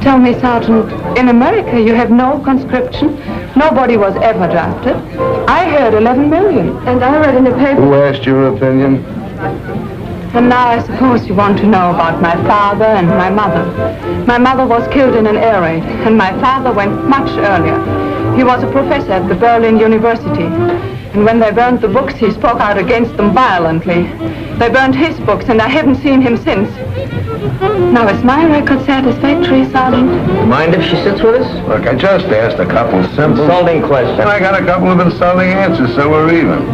Tell me, Sergeant, in America you have no conscription. Nobody was ever drafted. I heard 11 million. And I read in the paper... Who asked your opinion? And now I suppose you want to know about my father and my mother. My mother was killed in an air raid, and my father went much earlier. He was a professor at the Berlin University. And when they burned the books, he spoke out against them violently. They burned his books, and I haven't seen him since. Now, is my record satisfactory, Sergeant? Mind if she sits with us? Look, I just asked a couple simple... Insulting questions. And I got a couple of insulting answers, so we're even.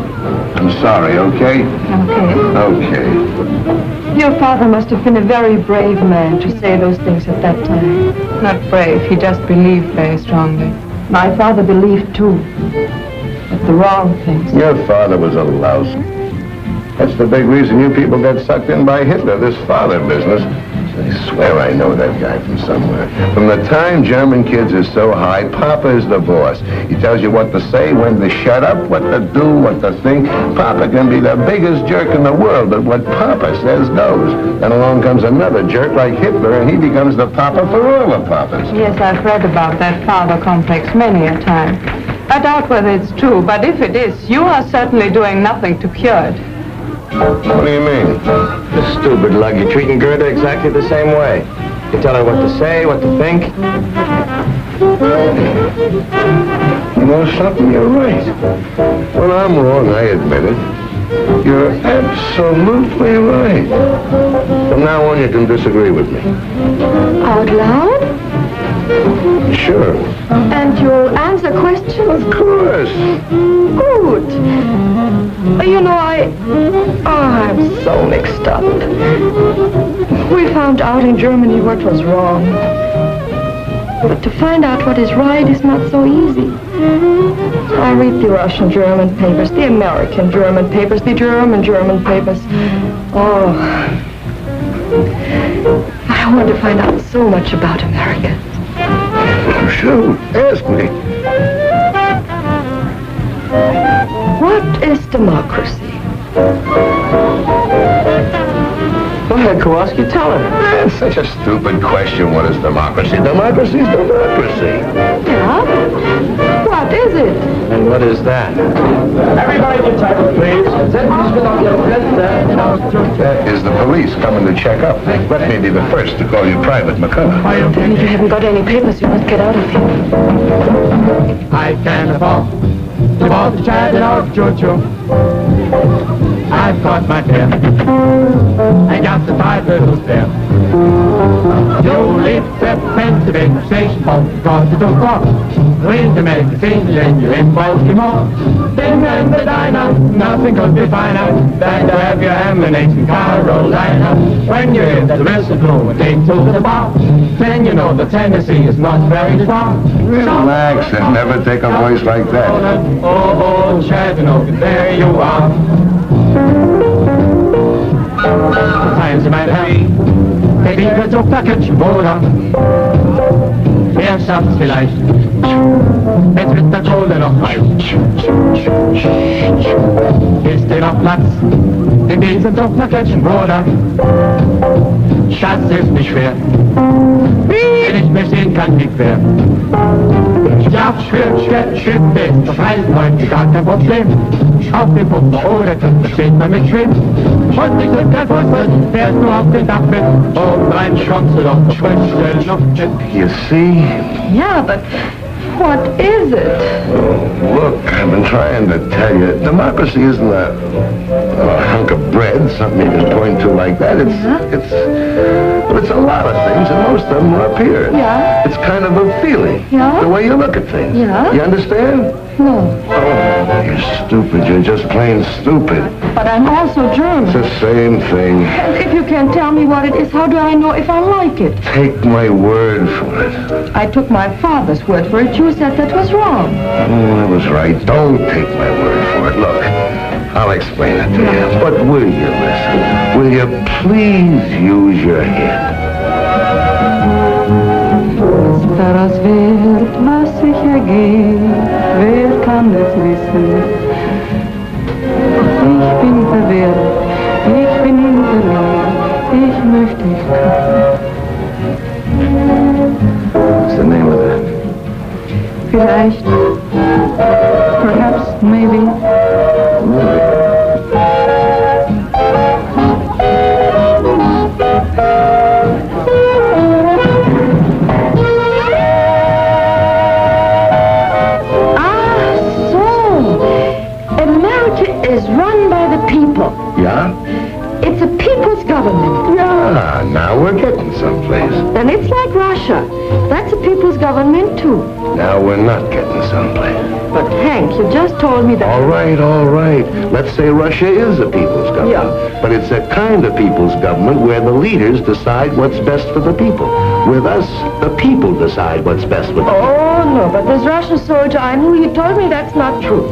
I'm sorry, okay? Okay. Okay. Your father must have been a very brave man to say those things at that time. Not brave, he just believed very strongly. My father believed, too. But the wrong things. Your father was a louse. That's the big reason you people got sucked in by Hitler, this father business. I swear I know that guy from somewhere. From the time German kids are so high, Papa is the boss. He tells you what to say, when to shut up, what to do, what to think. Papa can be the biggest jerk in the world, but what Papa says goes. Then along comes another jerk like Hitler, and he becomes the Papa for all the Papas. Yes, I've read about that father complex many a time. I doubt whether it's true, but if it is, you are certainly doing nothing to cure it. What do you mean? The stupid lug. You're treating Gerda exactly the same way. You tell her what to say, what to think. You know something? You're right. When I'm wrong, I admit it. You're absolutely right. From now on, you can disagree with me. Out loud? Sure. And you'll answer questions? Of course. Good. You know, I'm so mixed up. We found out in Germany what was wrong. But to find out what is right is not so easy. I read the Russian-German papers, the American-German papers, the German-German papers. Oh, I want to find out so much about America. Shoot, ask me. What is democracy? Go ahead, Kowalski, tell her. That's such a stupid question. What is democracy? Democracy is democracy. Yeah? What is it? And what is that? Everybody get title, please. That is the police coming to check up. Let me be the first to call you Private McCullough. If you haven't got any papers, you must get out of here. I can't afford to bought the child of Choo-Choo. I've got my fare. I got the 5 little there. You leave the fancy big station because you don't cross. When you make the change and you're in Baltimore. Then in the diner, nothing could be finer than to have your ammunition Carolina. When you hit the whistle blow and take to the bar, then you know the Tennessee is not very far. Relax and never take a voice like that. Oh, Chattanooga, there you are. Times you might have, der Winkel so Package, oder? Wer schafft's vielleicht? Jetzt wird der Kohle noch heiß. Ist dir noch Platz in diesem Druckpacketchen, Bruder? Schatz ist nicht schwer, wenn ich mich sehen kann, nicht quer. Ja, Schritt, das heißt heute gar kein Problem. Auf dem Pumpen oder das steht man mit Schwimm. Und ich drück kein Fuß, fährst nur auf den Dachbett. Oben rein schwammst du doch frische Luft. You see? Yeah, but what is it? Oh, look, I've been trying to tell you. Democracy isn't a hunk of bread, something you can point to like that. It's a lot of things, and most of them are up here. Yeah. It's kind of a feeling. Yeah. The way you look at things. Yeah. You understand? No. Oh, you're stupid. You're just plain stupid. But I'm also German. It's the same thing. And if you can't tell me what it is, how do I know if I like it? Take my word for it. I took my father's word for it. You said that was wrong. Oh, I was right. Don't take my word for it. Look, I'll explain it to you. But will you listen? Will you please use your head? Daraus wird, was sich ergeht, wer kann es wissen? Ich bin verwirrt, ich bin verloren, ich möchte dich küssen. What's the name of that? Vielleicht, perhaps, maybe. Ah, now we're getting someplace. Then it's like Russia. That's a people's government, too. Now we're not getting someplace. But, Hank, you just told me that... All right, all right. Let's say Russia is a people's government. Yeah. But it's a kind of people's government where the leaders decide what's best for the people. With us, the people decide what's best for the people. Oh, no, but this Russian soldier I knew, he told me that's not true.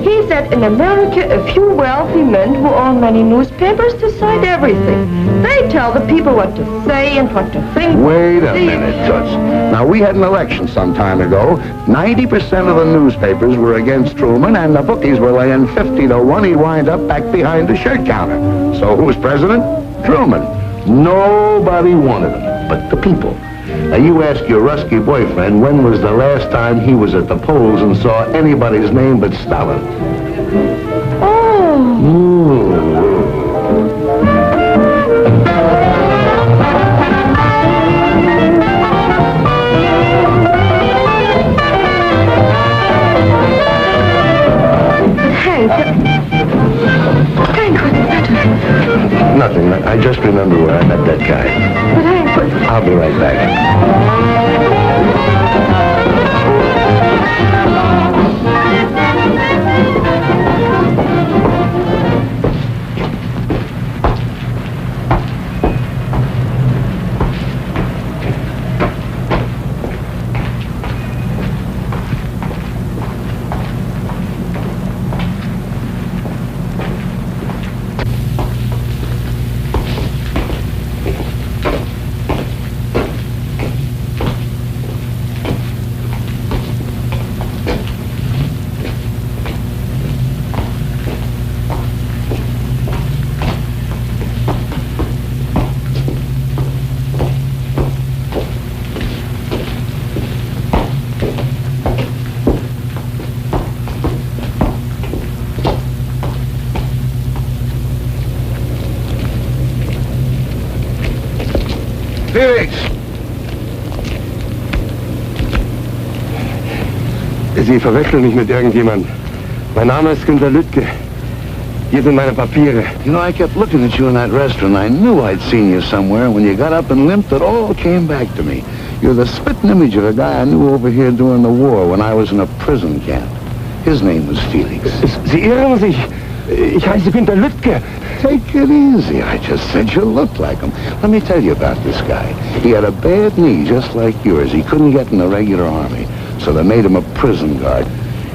He said in America, a few wealthy men who own many newspapers decide everything. They tell the people what to say and what to think. Wait a minute, Toots. Now, we had an election some time ago. 90% of the newspapers were against Truman, and the bookies were laying 50 to 1 he'd wind up back behind the shirt counter. So who was president? Truman. Nobody wanted him but the people. Now, you ask your Rusky boyfriend when was the last time he was at the polls and saw anybody's name but Stalin. Oh. Ooh. Hank, what's the matter? Nothing. I just remember where I met that guy. But Hank, what... I'll be right back. Felix! Sie verwechseln mich mit irgendjemandem. Mein Name ist Günter Lüttke. Hier sind meine Papiere. You know, I kept looking at you in that restaurant. I knew I'd seen you somewhere. When you got up and limped, it all came back to me. You're the spitting image of a guy I knew over here during the war when I was in a prison camp. His name was Felix. Sie irren sich. Ich heiße Günter Lüttke. Take it easy. I just said you looked like him. Let me tell you about this guy. He had a bad knee just like yours. He couldn't get in the regular army, so they made him a prison guard.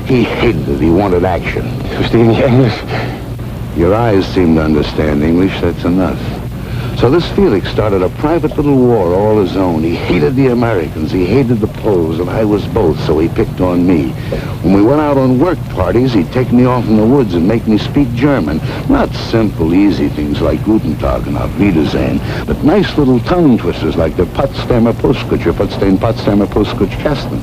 He hated it. He wanted action. Verstehe nicht Englisch. Your eyes seem to understand English. That's enough. So this Felix started a private little war all his own. He hated the Americans. He hated the Poles, and I was both, so he picked on me. When we went out on work parties, he'd take me off in the woods and make me speak German. Not simple, easy things like Guten Tag and Auf Wiedersehen, but nice little tongue twisters like the Potsdamer Puskutsch or Potsdamer Puskutsch Kästen.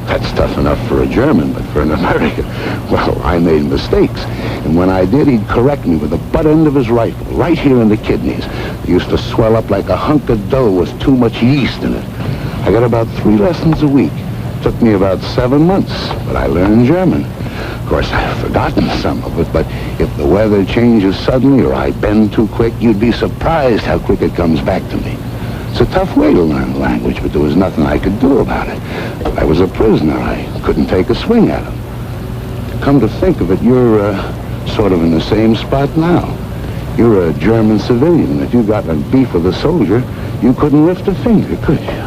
That's tough enough for a German, but for an American, well, I made mistakes. And when I did, he'd correct me with the butt end of his rifle, right here in the kidneys. They used to swell up like a hunk of dough with too much yeast in it. I got about 3 lessons a week. Took me about 7 months, but I learned German. Of course, I've forgotten some of it, but if the weather changes suddenly or I bend too quick, you'd be surprised how quick it comes back to me. It's a tough way to learn the language, but there was nothing I could do about it. I was a prisoner. I couldn't take a swing at him. Come to think of it, you're sort of in the same spot now. You're a German civilian. If you got a beef with a soldier, you couldn't lift a finger, could you?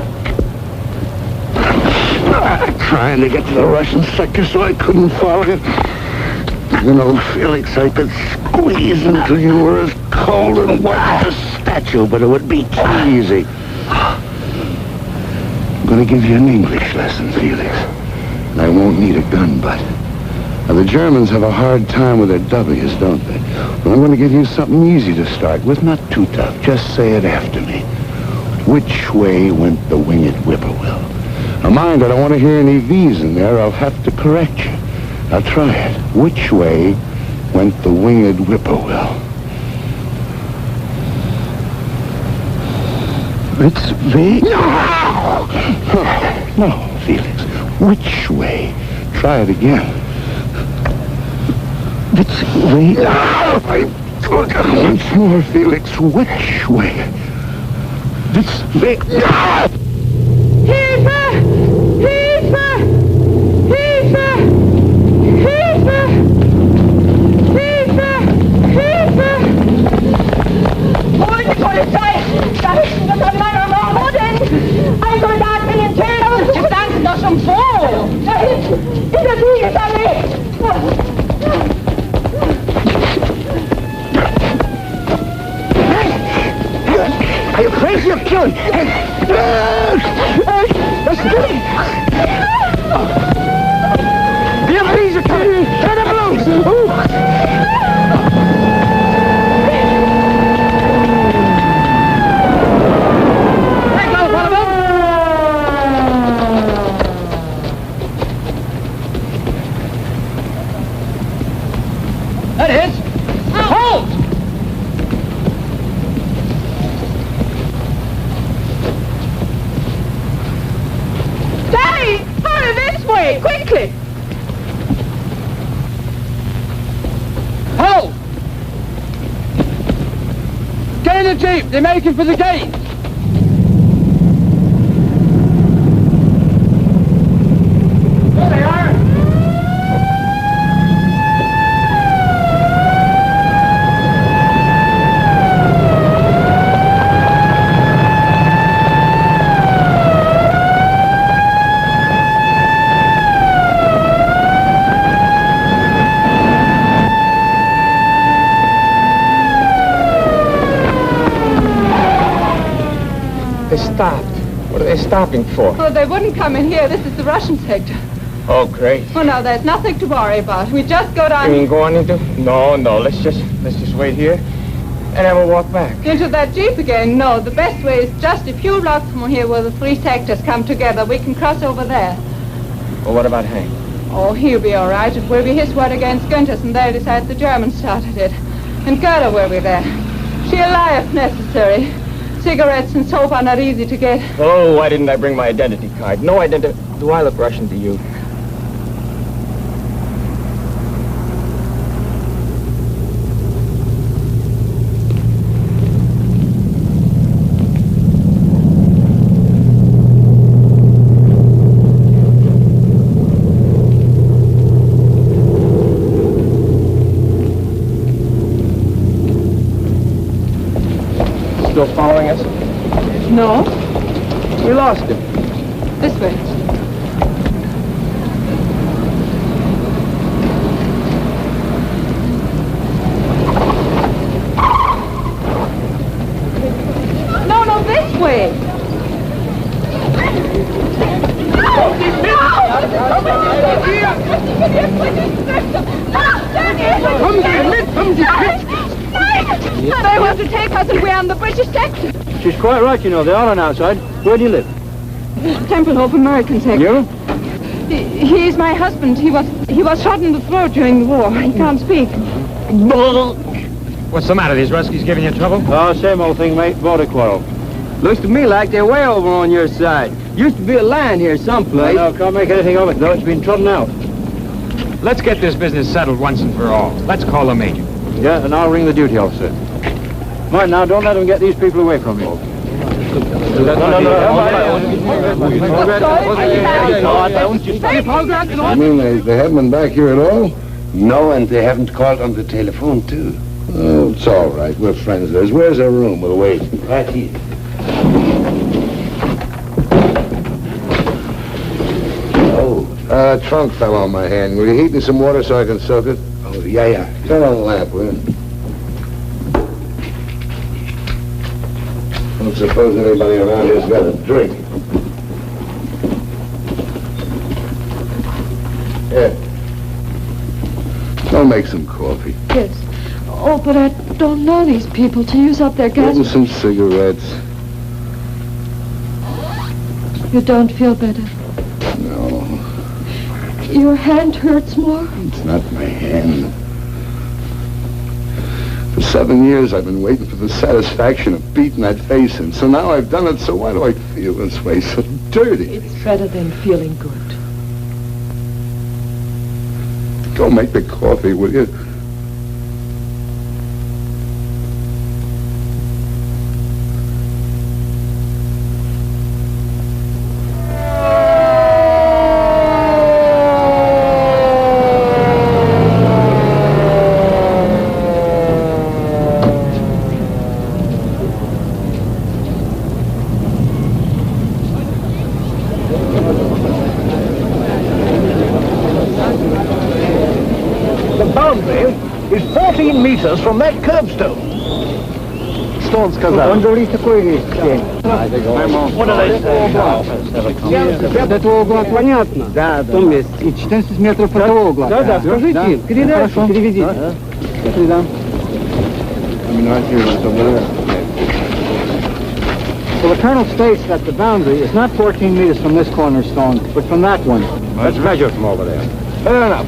Trying to get to the Russian sector so I couldn't follow you. You know, Felix, I could squeeze until you were as cold and white as a statue, but it would be too easy. I'm going to give you an English lesson, Felix. And I won't need a gun butt. Now, the Germans have a hard time with their W's, don't they? Well, I'm going to give you something easy to start with, not too tough. Just say it after me. Which way went the winged whippoorwill? Now, mind, I don't want to hear any V's in there. I'll have to correct you. Now, try it. Which way went the winged whippoorwill? It's V. No! No, Felix. Which way? Try it again. Which way? No! Once more, Felix. Which way This big... Hilfe! Hilfe! Hilfe! Hilfe! Hilfe! Hilfe! Holt die Polizei! Da ist das an meiner Mauer! Wo denn? Ein Soldat Militär! Sie sagen doch schon wo! Da hinten! In der Siegesallee! Are you crazy or killing? The MPs are coming! Turn them loose! That is! Halt! Daddy! Hurry this way! Quickly! Halt! Get in the jeep! They're making for the gate! There they are! They stopped. What are they stopping for? Oh, they wouldn't come in here. This is the Russian sector. Oh, great. Oh, no, there's nothing to worry about. We just go You down mean going into? No, let's just wait here and then we'll walk back. into that jeep again. No, the best way is just a few blocks from here where the three sectors come together. We can cross over there. Well, what about Hank? Oh, he'll be all right. It will be his word against Günther's, and they'll decide the Germans started it. And Gerda will be there. She'll lie if necessary. Cigarettes and soap are not easy to get. Oh, why didn't I bring my identity card? No identity. Do I look Russian to you? Still following us? No, We lost him. this way. No, this way. They want to take us and we're on the British sector. She's quite right, you know. They are on our side. Where do you live? Templehof, American sector. You? He's my husband. He was shot in the throat during the war. He can't speak. What's the matter? These Ruskies giving you trouble? Oh, same old thing, mate. Border quarrel. Looks to me like they're way over on your side. Used to be a line here someplace. No, can't make anything of it, though. It's been trodden out. Let's get this business settled once and for all. Let's call the major. Yeah, and I'll ring the duty officer. Mind now, don't let them get these people away from you. You mean they haven't been back here at all? No, and they haven't called on the telephone, too. Oh, it's all right. We're friends of theirs. Where's their room? We'll wait. Right here. Oh. Trunk fell on my hand. Will you heat me some water so I can soak it? Oh, yeah. Turn on the lamp, will you? Don't suppose anybody around here's got a drink. Here. I'll make some coffee. Yes. Oh, but I don't know these people to use up their gas. And some cigarettes. You don't feel better? No, Your hand hurts more? it's not my hand. For 7 years I've been waiting for the satisfaction of beating that face in. So now I've done it, so why do I feel this way? So dirty. It's better than feeling good. Go make the coffee, will you? 14 meters from that curbstone. Что он сказал? Он говорит такую вещь. What did I say? До этого угла понятно? Да, в том месте. И 14 метров от того угла. Да, да, скажите им. Передайте, переведите. Передам. Well, the colonel states that the boundary is not 14 meters from this cornerstone, but from that one. Let's measure from over there. Fair enough.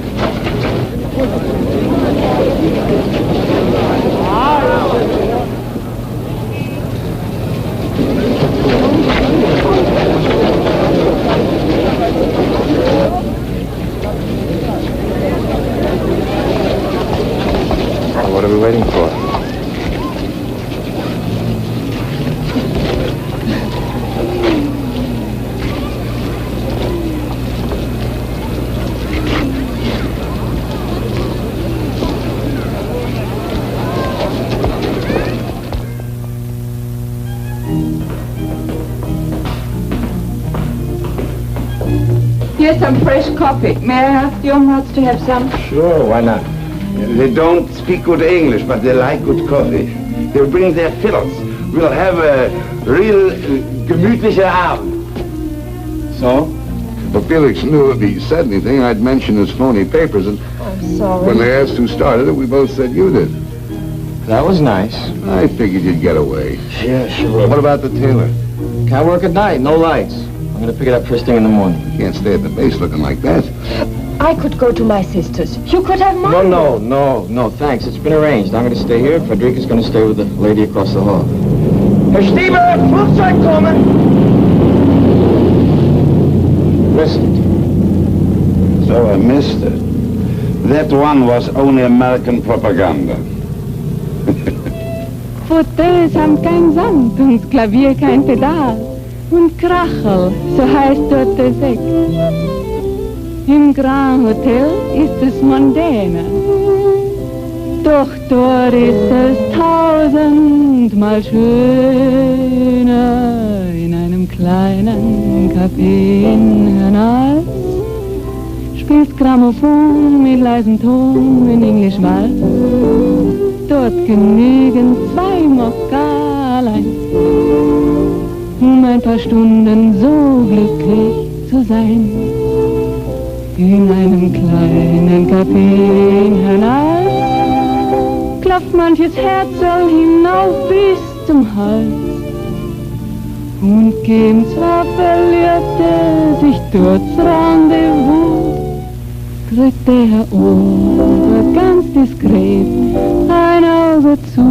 What are we waiting for? Here's some fresh coffee. May I ask your nuts to have some? Sure, why not? They don't speak good English, but they like good coffee. They'll bring their fiddles. We'll have a real gemütlicher Abend. So? Well, Felix knew if he said anything, I'd mention his phony papers, and I'm sorry. when they asked who started it, we both said you did. That was nice. I figured you'd get away. Yeah, sure. What about the tailor? Can't work at night, no lights. I'm gonna pick it up first thing in the morning. You can't stay at the base looking like that. I could go to my sister's. You could have mine. No, thanks. It's been arranged. I'm gonna stay here. Frederica's gonna stay with the lady across the hall. Herr Stieber, Flugzeug kommen! Missed it. So I missed it. That one was only American propaganda. Fauteuils haben kein Sand und Klavier kein Pedal. Und Krachel, so heißt dort der Sekt. Im Grand Hotel ist es mondäner. Doch dort ist es tausendmal schöner. In einem kleinen Café in Hernals spielt Grammophon mit leisem Ton in Englisch Walz. Dort genügen 2 Mokkalein, ein paar Stunden so glücklich zu sein. In einem kleinen Café in Hernals klopft manches Herzl hinauf bis zum Hals. Und geben zwar Verliebte sich dort's Rendezvous, drückt der Ober ganz diskret ein Auge zu.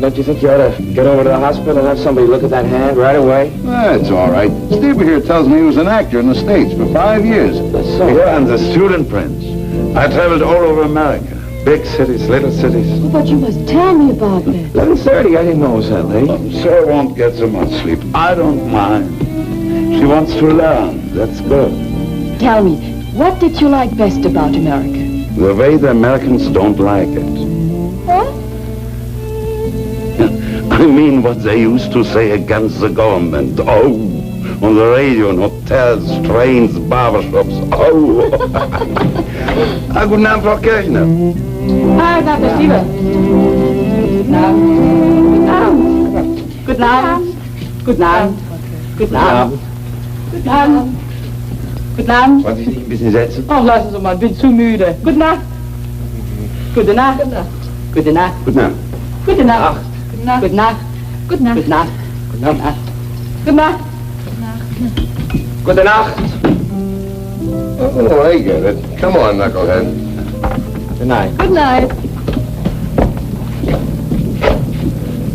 Don't you think you ought to get over to the hospital and have somebody look at that hand right away? That's all right. Steve here tells me he was an actor in the States for 5 years. Yeah, and the student prince. I traveled all over America. Big cities, little cities. Oh, but you must tell me about that. 11:30, I didn't know it was that late. Sir won't get so much sleep. I don't mind. She wants to learn. That's good. Tell me, what did you like best about America? The way the Americans don't like it. What? I mean what they used to say against the government. Oh, on the radio, in hotels, trains, barbershops. Oh. Guten Abend, Frau Kirchner. Hi, Dr. Stieber. Guten Abend. Guten Abend. Guten Abend. Guten Abend. Guten Abend. Guten Abend. Wollen Sie sich ein bisschen setzen? Ach, lassen Sie mal, ich bin zu müde. Gute Nacht. Gute Nacht. Gute Nacht. Guten Abend. Gute Nacht. Gute Nacht. Gute Nacht. Gute Nacht. Gute Nacht. Gute Nacht. Gute Nacht. Oh, I get it. Come on, knucklehead. Good night. Good night.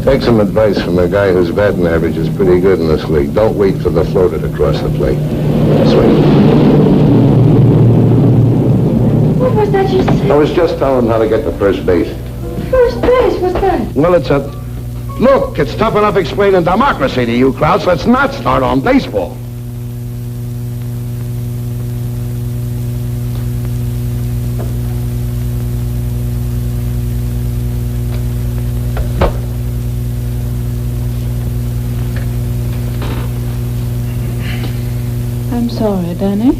Take some advice from a guy whose batting average is pretty good in this league. Don't wait for the floater to cross the plate. Swing. What was that you said? I was just telling him how to get to first base. First base, what's that? Well, it's a... Look, it's tough enough explaining democracy to you, Krauts. Let's not start on baseball. sorry, Danny.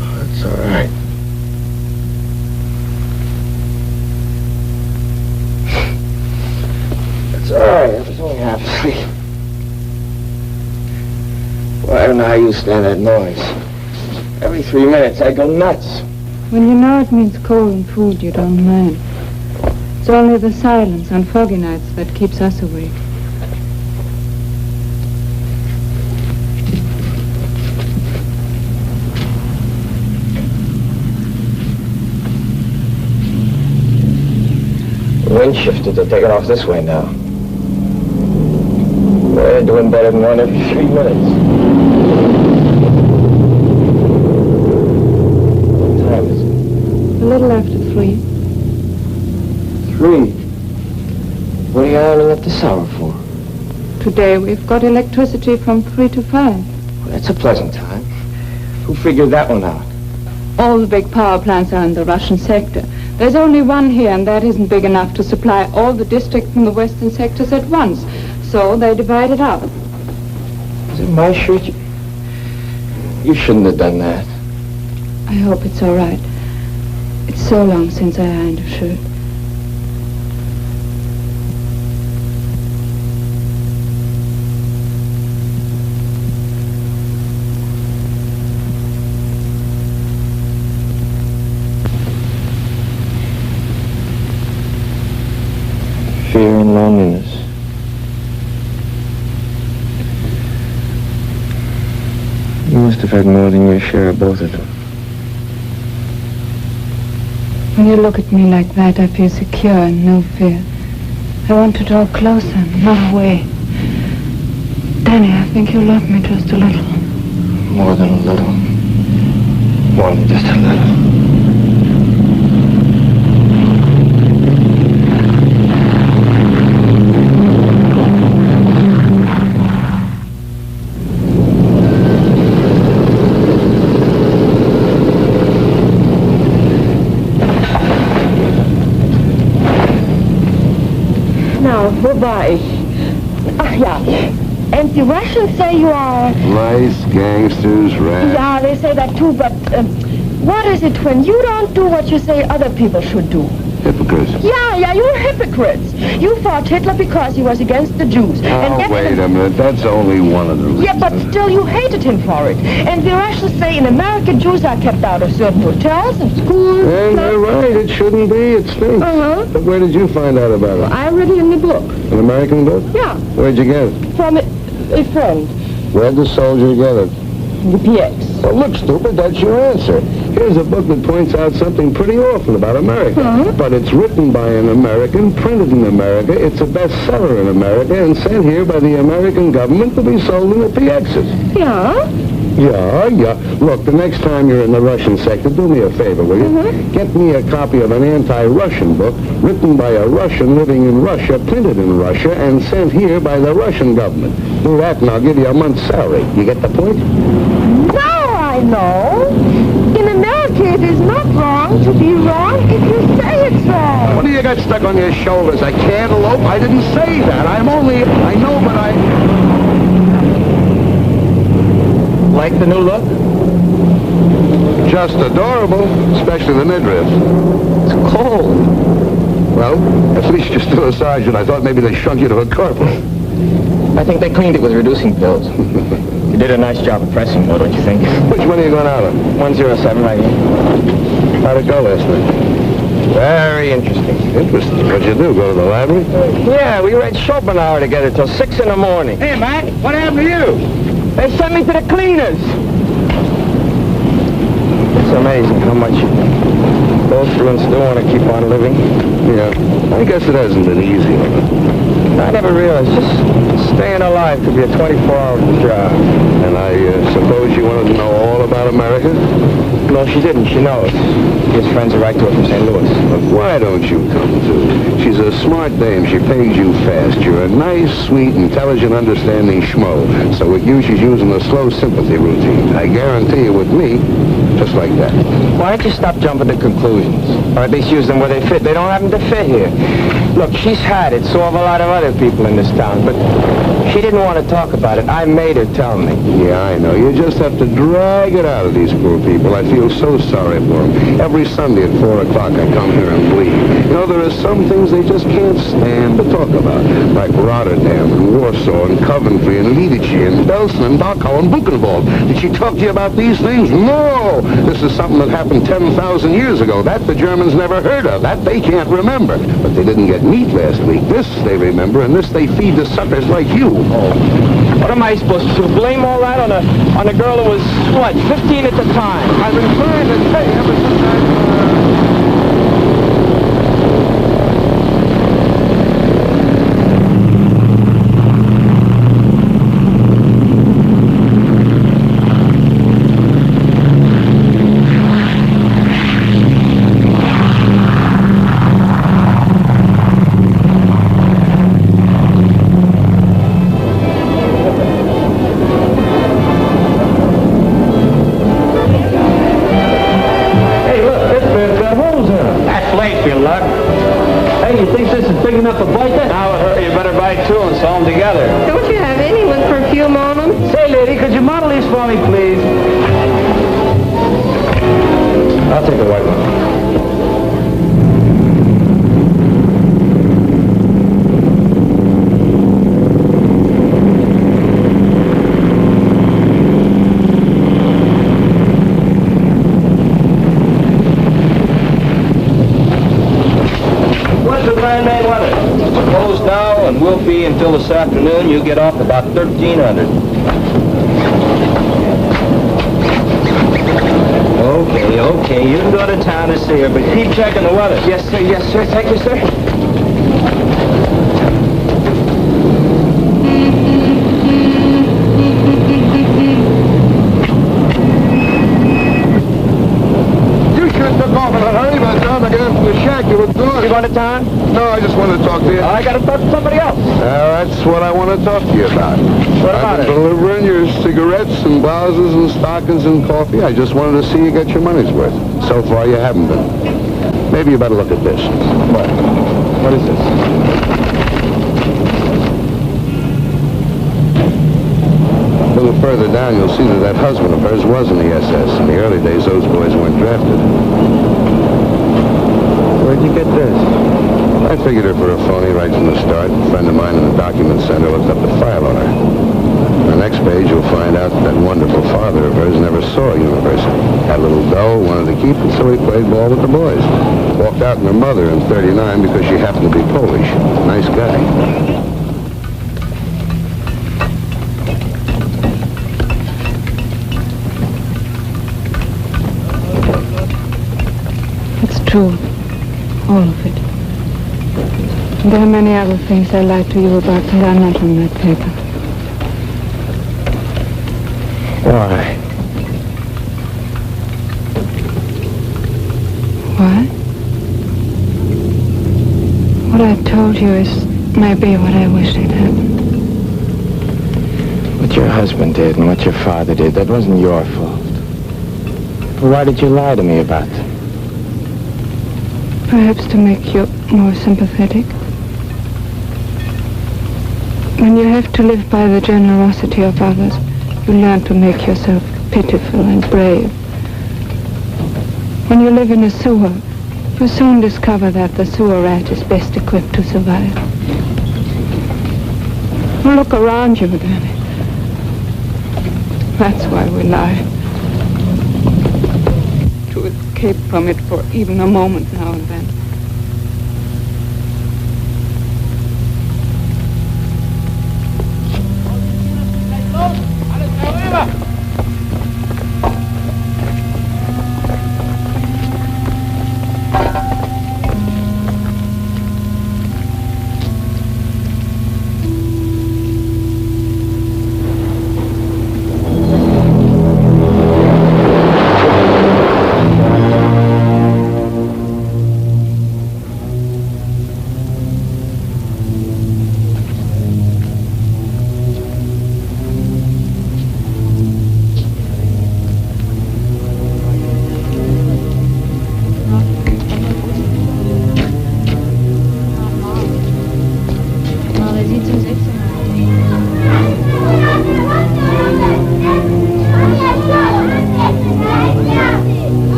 That's all right. It's all right. I was only half asleep. Well, I don't know how you stand that noise. Every 3 minutes, I go nuts. When you know it means coal and food, you don't mind. It's only the silence on foggy nights that keeps us awake. The wind shifted. They're taking off this way now. They're doing better than one every 3 minutes. What time is it? A little after 3. 3? What are you ironing up this hour for? Today we've got electricity from 3 to 5. Well, that's a pleasant time. Who figured that one out? All the big power plants are in the Russian sector. There's only one here, and that isn't big enough to supply all the districts in the western sectors at once. So they divide it up. Is it my shirt? You shouldn't have done that. I hope it's all right. It's so long since I ironed a shirt. Fear and loneliness. You must have had more than your share of both of them. When you look at me like that, I feel secure and no fear. I want to draw closer, not away. Danny, I think you love me just a little. More than a little. More than just a little. Wo war ich? Ach ja. And the Russians say you are... Lice, gangsters, rats. Yeah, they say that too, but what is it when you don't do what you say other people should do? Hypocrites. Yeah, you're hypocrites. You fought Hitler because he was against the Jews. Oh, wait a minute. That's only one of the reasons. Yeah, but still you hated him for it. And the Russians say in America Jews are kept out of certain hotels and schools. And they're right. It shouldn't be. It stinks. But where did you find out about it? I read it in the book. An American book? Yeah. Where'd you get it? From a friend. Where'd the soldier get it? The PX. Well, look, stupid, that's your answer. Here's a book that points out something pretty awful about America. But it's written by an American, printed in America, it's a bestseller in America, and sent here by the American government to be sold in the PXs. Yeah? Yeah. Look, the next time you're in the Russian sector, do me a favor, will you? Get me a copy of an anti-Russian book written by a Russian living in Russia, printed in Russia, and sent here by the Russian government. Do that and I'll give you a month's salary. You get the point? Now I know. In America, it is not wrong to be wrong if you say it's wrong. What do you got stuck on your shoulders? A cantaloupe? I didn't say that. I know, but I... Like the new look? Just adorable, especially the midriff. It's cold. Well, at least you're still a sergeant. I thought maybe they shrunk you to a corporal. I think they cleaned it with reducing pills. You did a nice job of pressing, though, don't you think? Which one are you going out on? 107 right here. How'd it go last night? Very interesting. Interesting. What'd you do, go to the library? Yeah, we read Schopenhauer together till 6 in the morning. Hey, Mac, what happened to you? They sent me to the cleaners. It's amazing how much you go through and still want to keep on living. Yeah, I guess it hasn't been easy. I never realized just staying alive could be a 24-hour job. And I suppose you wanted to know all about America? No, she didn't. She knows. She has friends who write to her from St. Louis. But why don't you come to? She's a smart dame. She pays you fast. You're a nice, sweet, intelligent, understanding schmo. So it uses you in the slow sympathy routine. I guarantee you with me, Just like that. Why don't you stop jumping to conclusions? Or at least use them where they fit. They don't happen to fit here. Look, she's had it, so have a lot of other people in this town, but she didn't want to talk about it. I made her tell me. Yeah, I know. You just have to drag it out of these poor people. I feel so sorry for them. Every Sunday at 4 o'clock I come here and bleed. You know, there are some things they just can't stand to talk about, like Rotterdam and Warsaw and Coventry and Lidice and Belsen and Dachau and Buchenwald. Did she talk to you about these things? No! This is something that happened 10,000 years ago. That the Germans never heard of. That they can't remember. But they didn't get meat last week. This they remember, and this they feed to suckers like you. Oh. What am I supposed to do? Blame all that on a girl who was, what, 15 at the time? I've been trying to tell you ever since enough to bite that? Now, you better buy two and sew them together. Don't you have any with perfume on them? Say, lady, could you model these for me, please? I'll take the white one. And we'll be until this afternoon. You get off about 1300. Okay, you can go to town to see her, but keep checking the weather. Yes, sir. Thank you, sir. You should have took off in a hurry. By the time I got into the shack, you were gone. You going to town? No, I just wanted to talk to you. I got to talk to somebody else. That's what I want to talk to you about. What about I've been delivering your cigarettes and blouses and stockings and coffee. I just wanted to see you get your money's worth. So far, you haven't been. Maybe you better look at this. What? What is this? A little further down, you'll see that husband of hers was in the SS. In the early days, those boys weren't drafted. Where'd you get this? I figured her for a phony right from the start. A friend of mine in the document center looked up the file on her. On the next page, you'll find out that wonderful father of hers never saw a university. Had a little dough, wanted to keep it, so he played ball with the boys. Walked out on her mother in '39 because she happened to be Polish. Nice guy. It's true. All of it. There are many other things I lied to you about that are not on that paper. Why? Why? What I told you is maybe what I wish had happened. What your husband did and what your father did, that wasn't your fault. But why did you lie to me about them? Perhaps to make you more sympathetic. When you have to live by the generosity of others, you learn to make yourself pitiful and brave. When you live in a sewer, you soon discover that the sewer rat is best equipped to survive. Look around you, Danny. That's why we lie. To escape from it for even a moment now and then.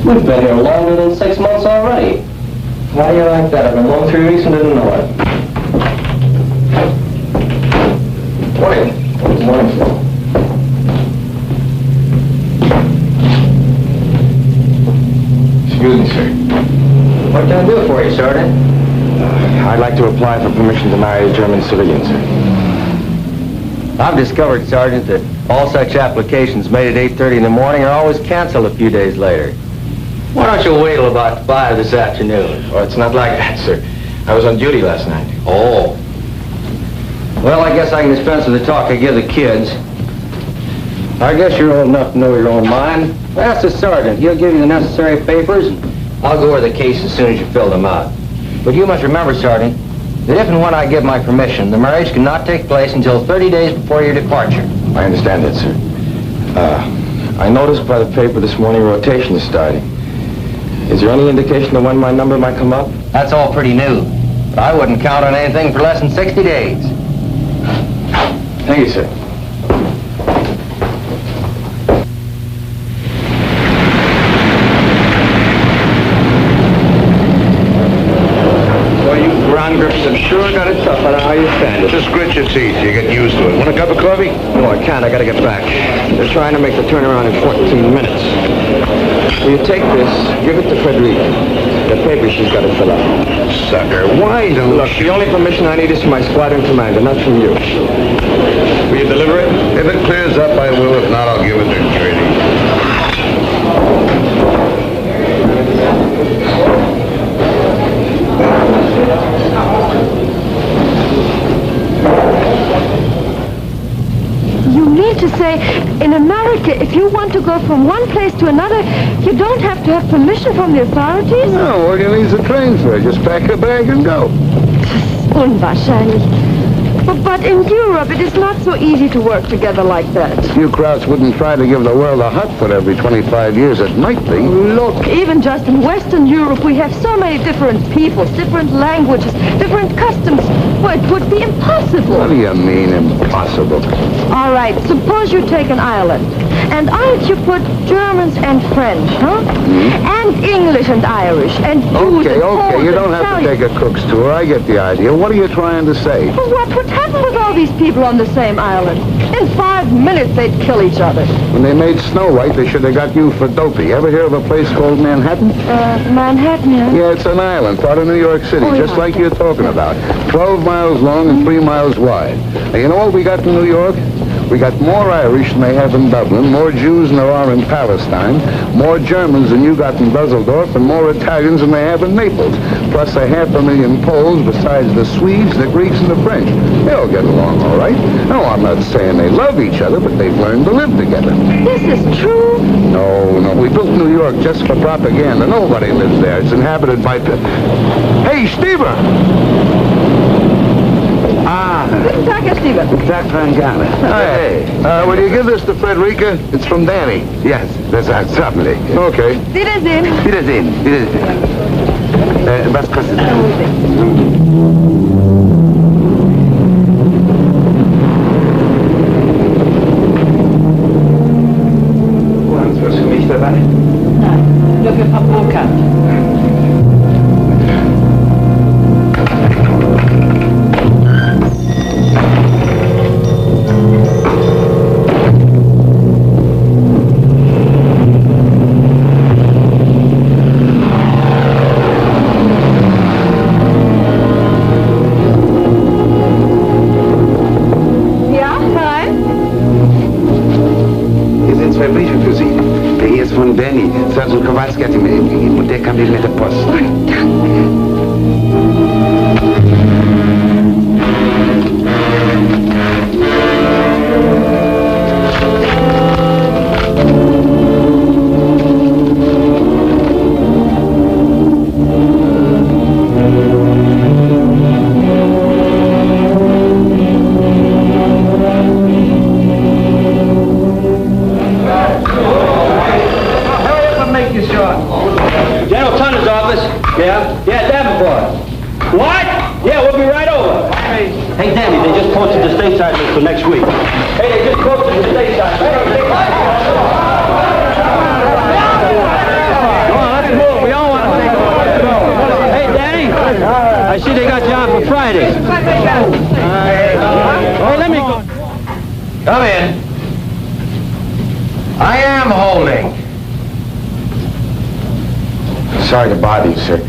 We've been here longer than 6 months already. Why do you like that? I've been home 3 weeks and didn't know it. Morning. Morning. Excuse me, sir. What can I do for you, Sergeant? I'd like to apply for permission to marry a German civilian, sir. I've discovered, Sergeant, that all such applications made at 8:30 in the morning are always canceled a few days later. Why don't you wait till about 5 this afternoon? Oh, it's not like that, sir. I was on duty last night. Oh. Well, I guess I can dispense with the talk I give the kids. I guess you're old enough to know your own mind. Ask the sergeant. He'll give you the necessary papers, and I'll go over the case as soon as you fill them out. But you must remember, Sergeant, that if and when I give my permission, the marriage cannot take place until 30 days before your departure. I understand that, sir. I noticed by the paper this morning rotation is starting. Is there any indication of when my number might come up? That's all pretty new. But I wouldn't count on anything for less than 60 days. Thank you, sir. Well, you ground grips have sure got it tough. I don't know how you stand it. Just grit your teeth. You get used to it. Want a cup of coffee? No, I can't. I gotta get back. They're trying to make the turnaround in 14 minutes. Will you take this, give it to Frederica. The paper she's got to fill out. Sucker, why don't Look, the only permission I need is from my squadron commander, not from you. Will you deliver it? If it clears up, I will. If not, I'll give it to Grady. You mean to say, in America, if you want to go from one place to another, you don't have to have permission from the authorities? No, all you need is a train fare. Just pack a bag and go. Unwahrscheinlich. But in Europe, it is not so easy to work together like that. You Krauts wouldn't try to give the world a hot foot every 25 years. It might be. Look, even just in Western Europe, we have so many different peoples, different languages, different customs. Well, it would be impossible. What do you mean, impossible? All right, suppose you take an island. And on it you put Germans and French, huh? And English and Irish, and Jews and Poles You and don't have to take a cook's tour. I get the idea. What are you trying to say? Well, what would happen with all these people on the same island? In 5 minutes, they'd kill each other. When they made Snow White, they should have got you for dopey. Ever hear of a place called Manhattan? Manhattan, yeah? Yeah, it's an island, part of New York City, just like you're talking about. 12 miles long and 3 miles wide. Now, you know what we got in New York? We got more Irish than they have in Dublin, more Jews than there are in Palestine, more Germans than you got in Dusseldorf, and more Italians than they have in Naples. Plus 500,000 Poles besides the Swedes, the Greeks, and the French. They all get along all right. No, I'm not saying they love each other, but they've learned to live together. This is true? No. We built New York just for propaganda. Nobody lives there. It's inhabited by... Hey, Stever! Guten Tag, Herr Stieber. Guten Tag, Frank Gala. Hey, will you give this to Frederica? It's from Danny. Yes, that's certainly. Okay. Wiedersehen. Wiedersehen. Was kostet das? Haben Sie was für mich dabei? Nein, nur für Frau Burkhardt. Hier sind 2 Briefe für Sie. Der hier ist von Danny. Sergeant Kowalski hat ihn mir eben gegeben. Und der kam eben mit der Yeah? Yeah, Davenport. What? Yeah, we'll be right over. Hey, Danny, they just posted the stateside list for next week. Hey, they just posted the stateside list. Come on, let's move. We all want to take over. Hey, Danny, I see they got you on for Friday. Oh, let me go. Come in. I am holding. Sorry to bother you, sir.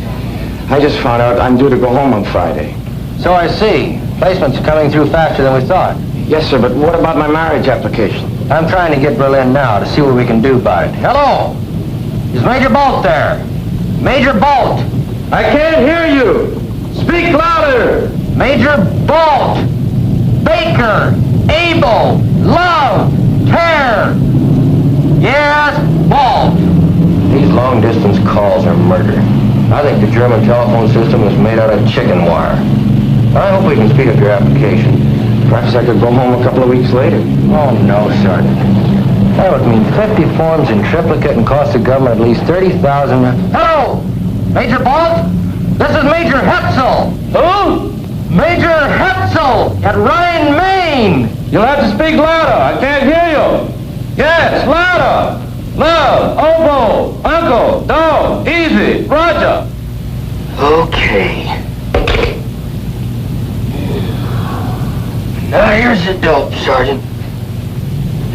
I just found out I'm due to go home on Friday. So I see. Placement's coming through faster than we thought. Yes, sir, but what about my marriage application? I'm trying to get Berlin now to see what we can do about it. Hello? Is Major Bolt there? Major Bolt! I can't hear you! Speak louder! Major Bolt! Baker! Abel! Love! Tear! Yes, Bolt! These long-distance calls are murder. I think the German telephone system was made out of chicken wire. I hope we can speed up your application. Perhaps I could go home a couple of weeks later. Oh, no, Sergeant. That would mean 50 forms in triplicate and cost the government at least $30,000. Hello! Major Bolt? This is Major Hetzel. Who? Major Hetzel at Rhine, Maine. You'll have to speak louder. I can't hear you. Yes, louder. Love, oboe, uncle, dog, easy, Roger. Okay. Now here's the dope, Sergeant.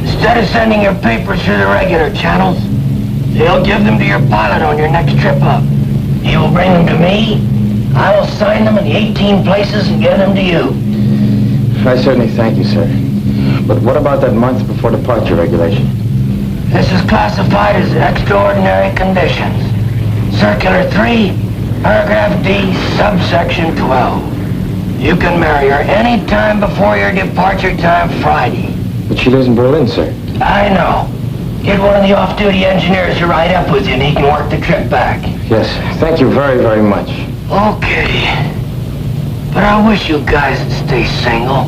Instead of sending your papers through the regular channels, they'll give them to your pilot on your next trip up. He will bring them to me. I will sign them in the 18 places and get them to you. I certainly thank you, sir. But what about that month before departure regulation? This is classified as extraordinary conditions. Circular 3, paragraph D, subsection 12. You can marry her any time before your departure time Friday. But she lives in Berlin, sir. I know. Get one of the off-duty engineers to ride up with you and he can work the trip back. Yes, thank you very, very much. Okay. But I wish you guys would stay single.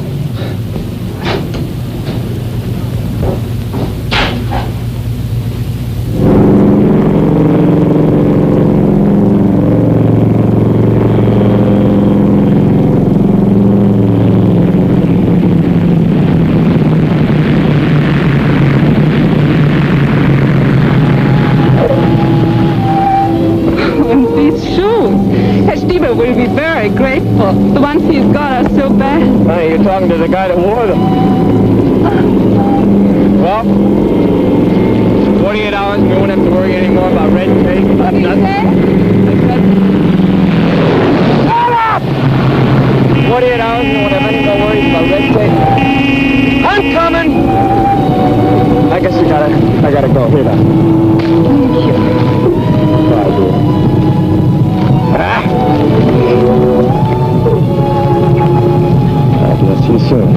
Will be very grateful. The ones he's got are so bad. Honey, you're talking to the guy that wore them. Well, 48 hours, we won't have to worry anymore about red tape. Nothing. Shut up! 48 hours, we won't have any more worries about red tape. I'm coming! I guess I gotta go. Here now. Thank you. Bye, dear. I'll see you soon.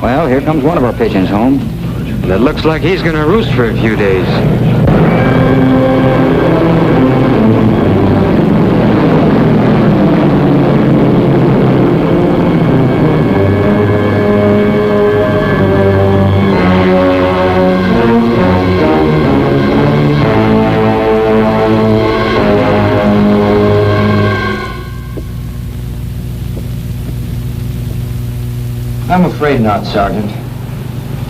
Well, here comes one of our pigeons home. It looks like he's going to roost for a few days. I'm afraid not, Sergeant.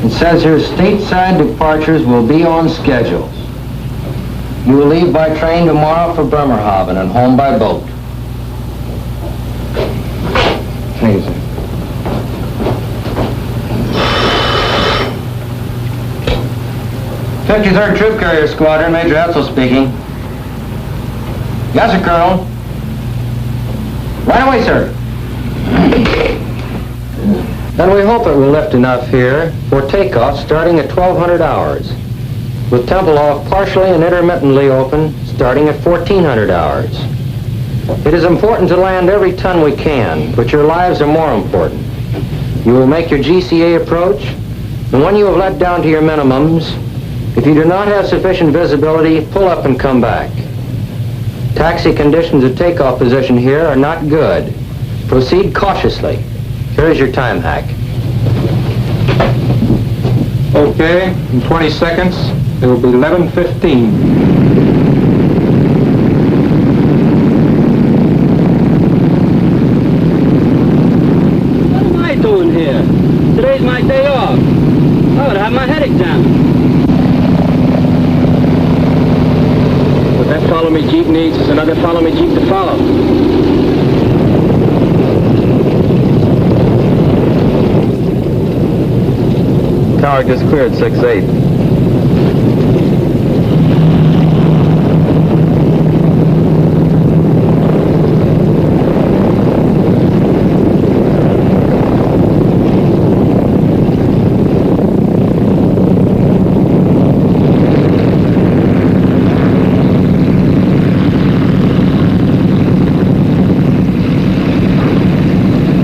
It says here stateside departures will be on schedule. You will leave by train tomorrow for Bremerhaven and home by boat. Thank you, sir. "53rd Troop Carrier Squadron, Major Hetzel speaking. Yes, sir, Colonel. Right away, sir. And we hope it will lift enough here for takeoff starting at 1200 hours, with Tempelhof partially and intermittently open starting at 1400 hours. It is important to land every ton we can, but your lives are more important. You will make your GCA approach, and when you have let down to your minimums, if you do not have sufficient visibility, pull up and come back. Taxi conditions at takeoff position here are not good. Proceed cautiously. Here is your time hack. Okay, in 20 seconds, it will be 11:15. What am I doing here? Today's my day off. I would have my head examined. What that follow me Jeep needs is another follow me Jeep to follow. Tower just cleared 6-8.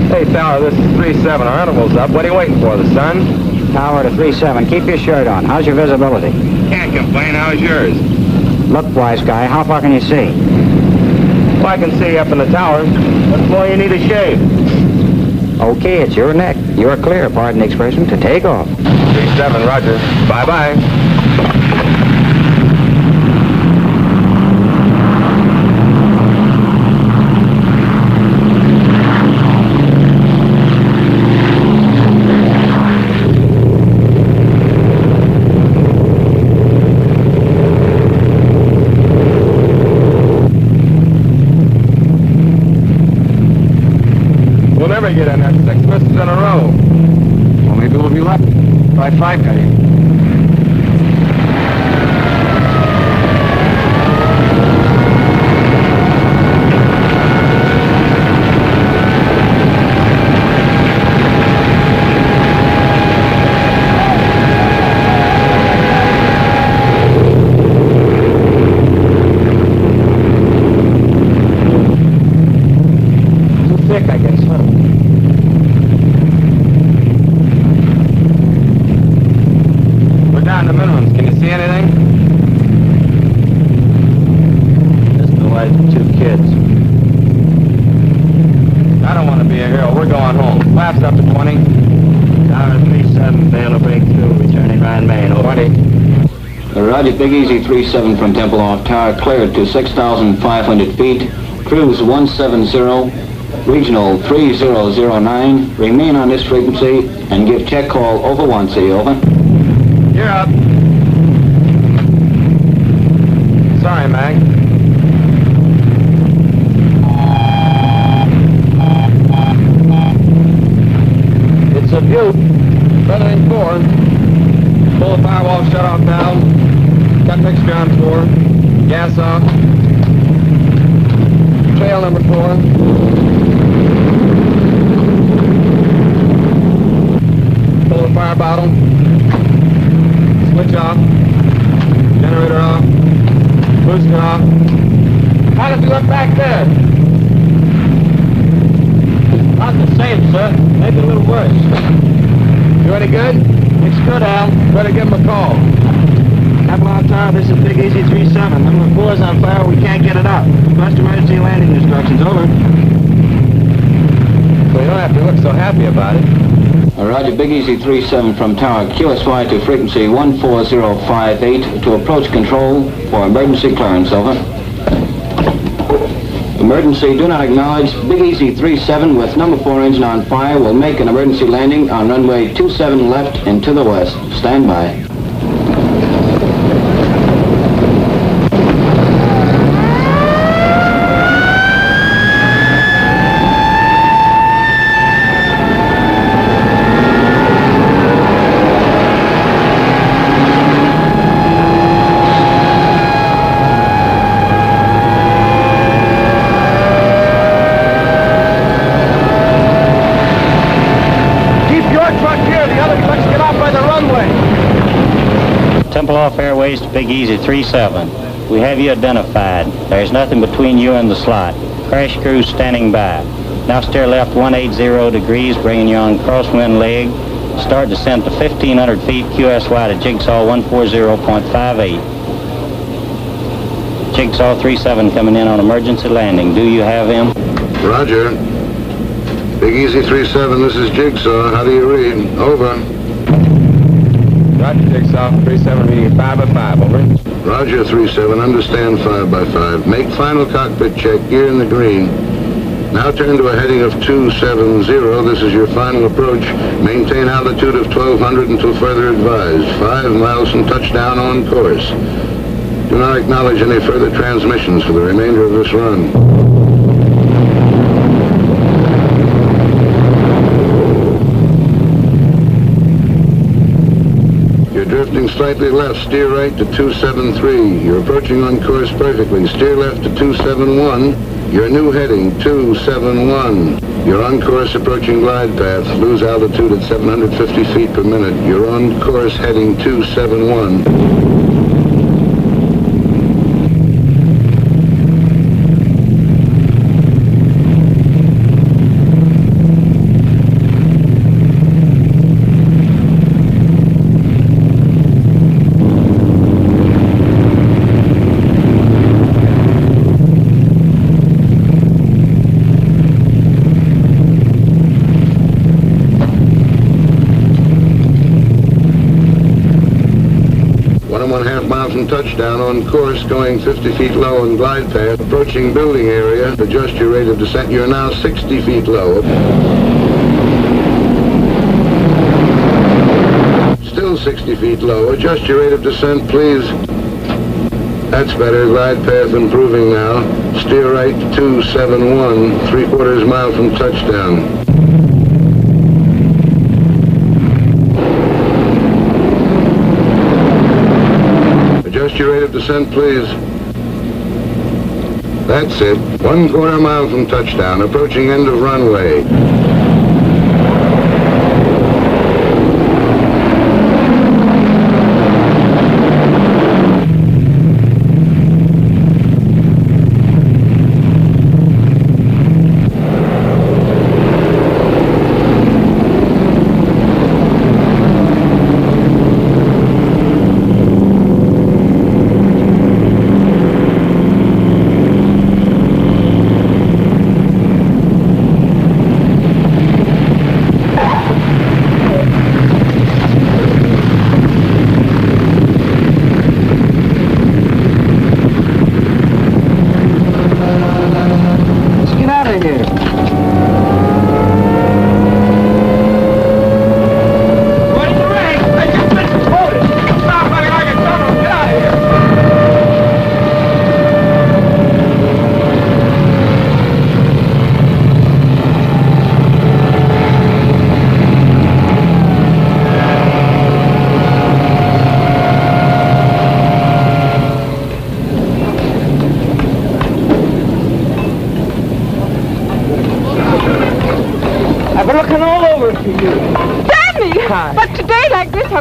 Hey, Tower, this is 3-7. Our interval's up. What are you waiting for, the sun? Tower to 3-7. Keep your shirt on. How's your visibility? Can't complain. How's yours? Look, wise guy, how far can you see? Well, I can see up in the tower. What's more, you need a shave. Okay, it's your neck. You're clear, pardon the expression, to take off. 3-7, roger. Bye-bye. Never get in that 6 misses in a row. Well, maybe we'll be lucky. Try 5 cutting. Too thick, I guess, huh? Down the minimums. Can you see anything? Just the light of 2 kids. I don't want to be a hero. We're going home. Flaps up to 20. Down to 3-7. Fail to break through. Returning Ryan Main. 20. Roger, Big Easy 3-7 from Tempelhof Tower cleared to 6,500 feet. Cruise 170. Regional 3009. Remain on this frequency and give check call over 1. See you, over. You're up. Sorry, Mag. It's a Butte. Better than 4. Pull the firewall shut-off down. Cut mixture on 4. Gas off. Trail number 4. Pull the fire bottle. Switch off. Generator off. Booster off. How does it look back there? Not the same, sir. Maybe a little worse. You any good? It's good, Al. Better give him a call. Tempelhof Tower, this is Big Easy 3-7. Number 4 is on fire. We can't get it up. Request emergency landing instructions. Over. Well, you don't have to look so happy about it. Roger, Big Easy 3-7 from Tower QSY to frequency 14058 to approach control for emergency clearance. Over. Emergency, do not acknowledge. Big Easy 3-7 with number 4 engine on fire will make an emergency landing on runway 27 left and to the west. Stand by. Keep Tempelhof Airways to Big Easy 37. We have you identified. There's nothing between you and the slot. Crash crew standing by. Now steer left 180 degrees, bringing you on crosswind leg. Start descent to 1,500 feet, QSY to Jigsaw 140.58. Jigsaw 37 coming in on emergency landing. Do you have him? Roger. Big Easy 37, this is Jigsaw. How do you read? Over. Roger, Jigsaw. 37 reading 5 by 5, over. Roger, 37. Understand 5 by 5. Make final cockpit check. Gear in the green. Now turn to a heading of 270. This is your final approach. Maintain altitude of 1,200 until further advised. 5 miles from touchdown on course. Do not acknowledge any further transmissions for the remainder of this run. Drifting slightly left, steer right to 273. You're approaching on course perfectly. Steer left to 271. Your new heading, 271. You're on course approaching glide path. Lose altitude at 750 feet per minute. You're on course heading 271. Touchdown on course, going 50 feet low on glide path, approaching building area. Adjust your rate of descent. You're now 60 feet low. Still 60 feet low. Adjust your rate of descent, please. That's better. Glide path improving now. Steer right 271, 3/4 mile from touchdown. Adjust your rate of descent, please. That's it. 1/4 mile from touchdown, approaching end of runway.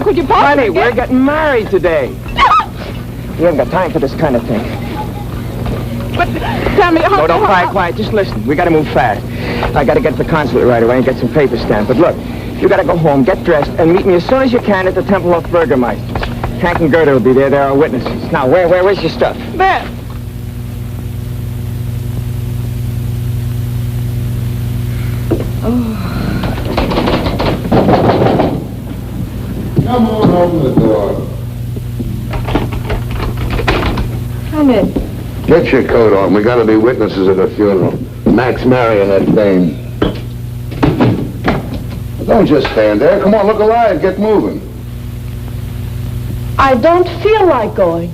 Could you possibly Honey, we're getting married today. We haven't got time for this kind of thing. But tell me, No, don't cry, quiet. Just listen. We got to move fast. I got to get to the consulate right away and get some paper stamped. But look, you got to go home, get dressed, and meet me as soon as you can at the Tempelhof Burgermeister's. Hank and Gerda will be there. They're our witnesses. Now, where's your stuff? There. Come on, open the door. Come in. Get your coat on. We got to be witnesses at a funeral. Max marrying that dame. Don't just stand there. Come on, look alive. Get moving. I don't feel like going.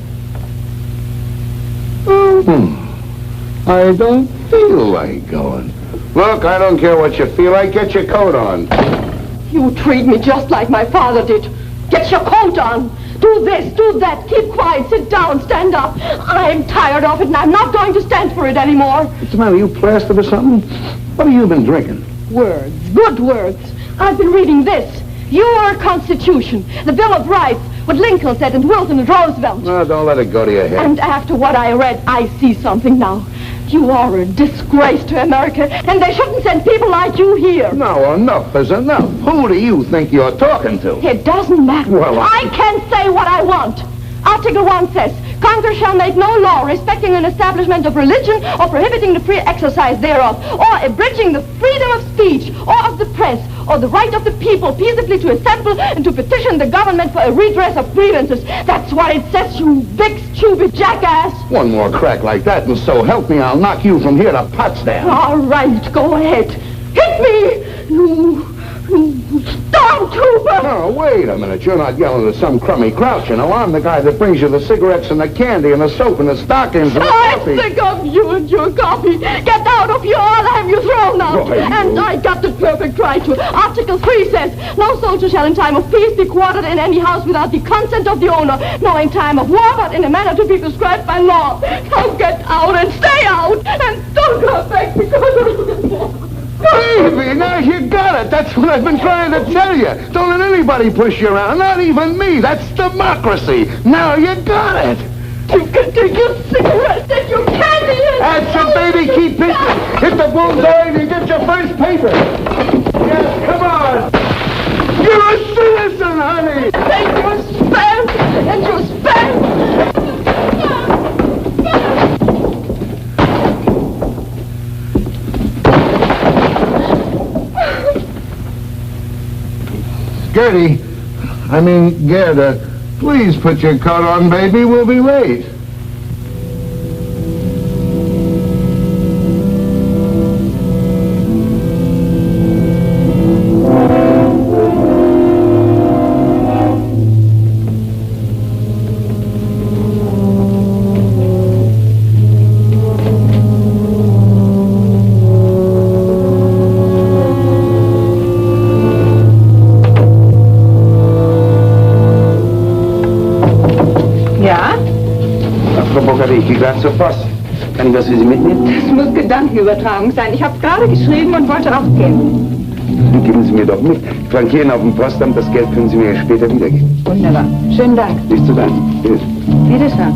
I don't feel like going. Look, I don't care what you feel like. Get your coat on. You treat me just like my father did. Get your coat on. Do this, do that. Keep quiet, sit down, stand up. I'm tired of it, and I'm not going to stand for it anymore. What's the matter? You plastered or something? What have you been drinking? Words, good words. I've been reading this. Your Constitution, the Bill of Rights, what Lincoln said and Wilson and Roosevelt. No, don't let it go to your head. And after what I read, I see something now. You are a disgrace to America, and they shouldn't send people like you here. No, enough is enough. Who do you think you're talking to? It doesn't matter. Well, I can say what I want. Article 1 says, Congress shall make no law respecting an establishment of religion or prohibiting the free exercise thereof, or abridging the freedom of speech or of the press, or the right of the people peaceably to assemble and to petition the government for a redress of grievances. That's what it says, you big, stupid jackass. One more crack like that, and so help me, I'll knock you from here to Potsdam. All right, go ahead. Hit me, you stormtrooper! No, wait a minute. You're not yelling at some crummy grouch, you know. I'm the guy that brings you the cigarettes and the candy and the soap and the stockings and the coffee. I'm sick of you and your coffee. Get out of here, I'll have you thrown out. And I got the perfect right to. Article 3 says, no soldier shall in time of peace be quartered in any house without the consent of the owner, nor in time of war, but in a manner to be prescribed by law. Now get out and stay out, and don't come back because of Baby, now you got it. That's what I've been trying to tell you. Don't let anybody push you around, not even me. That's democracy. Now you got it. You can take your cigarettes and your candy and... That's it, baby. Keep pitching. Hit the bullseye and you get your first paper. Yes, come on. You're a citizen, honey. Take your spam and your spam. Gerda, please put your coat on, baby. We'll be late. Ich gehe gleich zur Post. Kann ich was für Sie mitnehmen? Das muss Gedankenübertragung sein. Ich habe gerade geschrieben und wollte aufgeben. Dann geben Sie mir doch mit. Ich flankiere auf dem Postamt. Das Geld können Sie mir später wiedergeben. Wunderbar. Schönen Dank. Nicht zu danken. Bitte. Wiederschauen.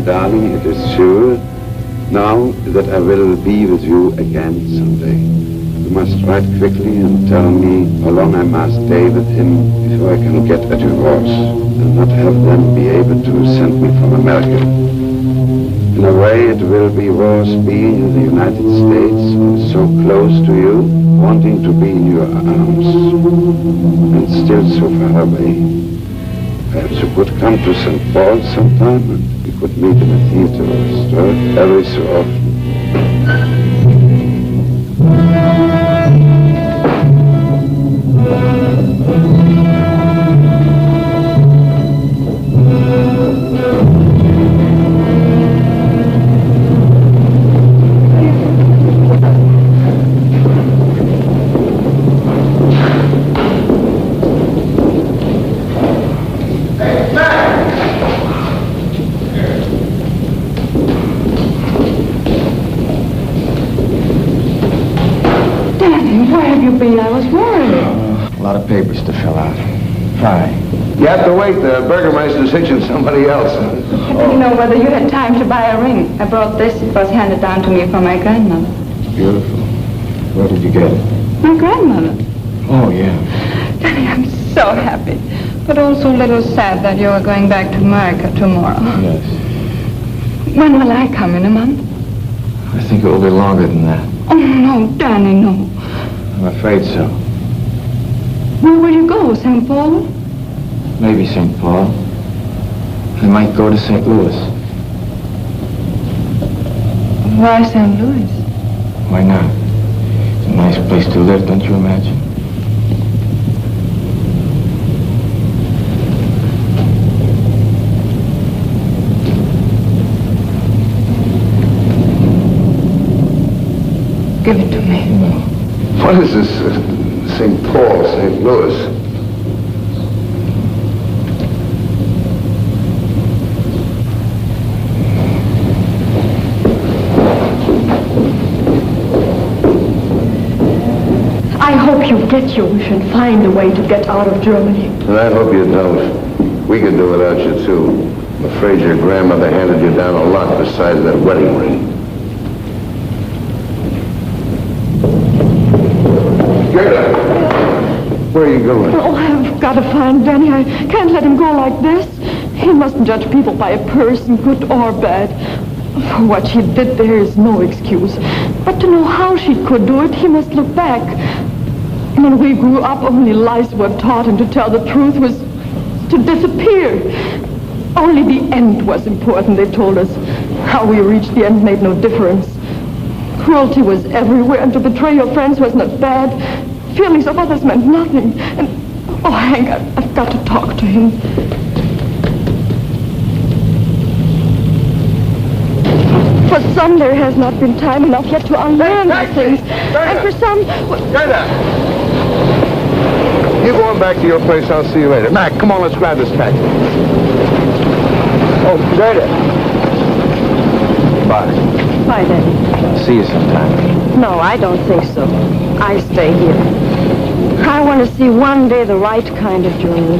Darling, it is sure now that I will be with you again someday. You must write quickly and tell me how long I must stay with him before I can get a divorce and not have them be able to send me from America. In a way, it will be worse being in the United States, so close to you, wanting to be in your arms, and still so far away. Perhaps you could come to St. Paul sometime and we could meet in a theater or store every so often. Papers to fill out. Fine. You have to wait. The Burgermeister's hitching somebody else. I didn't know whether you had time to buy a ring. I brought this. It was handed down to me from my grandmother. Beautiful. Where did you get it? My grandmother. Oh, yeah. Daddy, I'm so happy. But also a little sad that you are going back to America tomorrow. Yes. When will I come? In a month? I think it will be longer than that. Oh, no, Danny, no. I'm afraid so. Where will you go? St. Paul? Maybe St. Paul. I might go to St. Louis. Why St. Louis? Why not? It's a nice place to live, don't you imagine? What is this? St. Paul, St. Louis. I hope you get your wish and find a way to get out of Germany. And I hope you don't. We could do without you, too. I'm afraid your grandmother handed you down a lot besides that wedding ring. Gerda! Where are you going? Oh, I've got to find Danny. I can't let him go like this. He mustn't judge people by a person, good or bad. For what she did, there is no excuse. But to know how she could do it, he must look back. When we grew up, only lies were taught, and to tell the truth was to disappear. Only the end was important, they told us. How we reached the end made no difference. Cruelty was everywhere, and to betray your friends was not bad. Feelings of others meant nothing. And, oh, Hank, I've got to talk to him. For some, there has not been time enough yet to unlearn these things. And for some... You going back to your place, I'll see you later. Mac, come on, let's grab this package. Oh, Gerda. Bye. Bye, Daddy. See you sometime. No, I don't think so. I stay here. I want to see one day the right kind of Germany.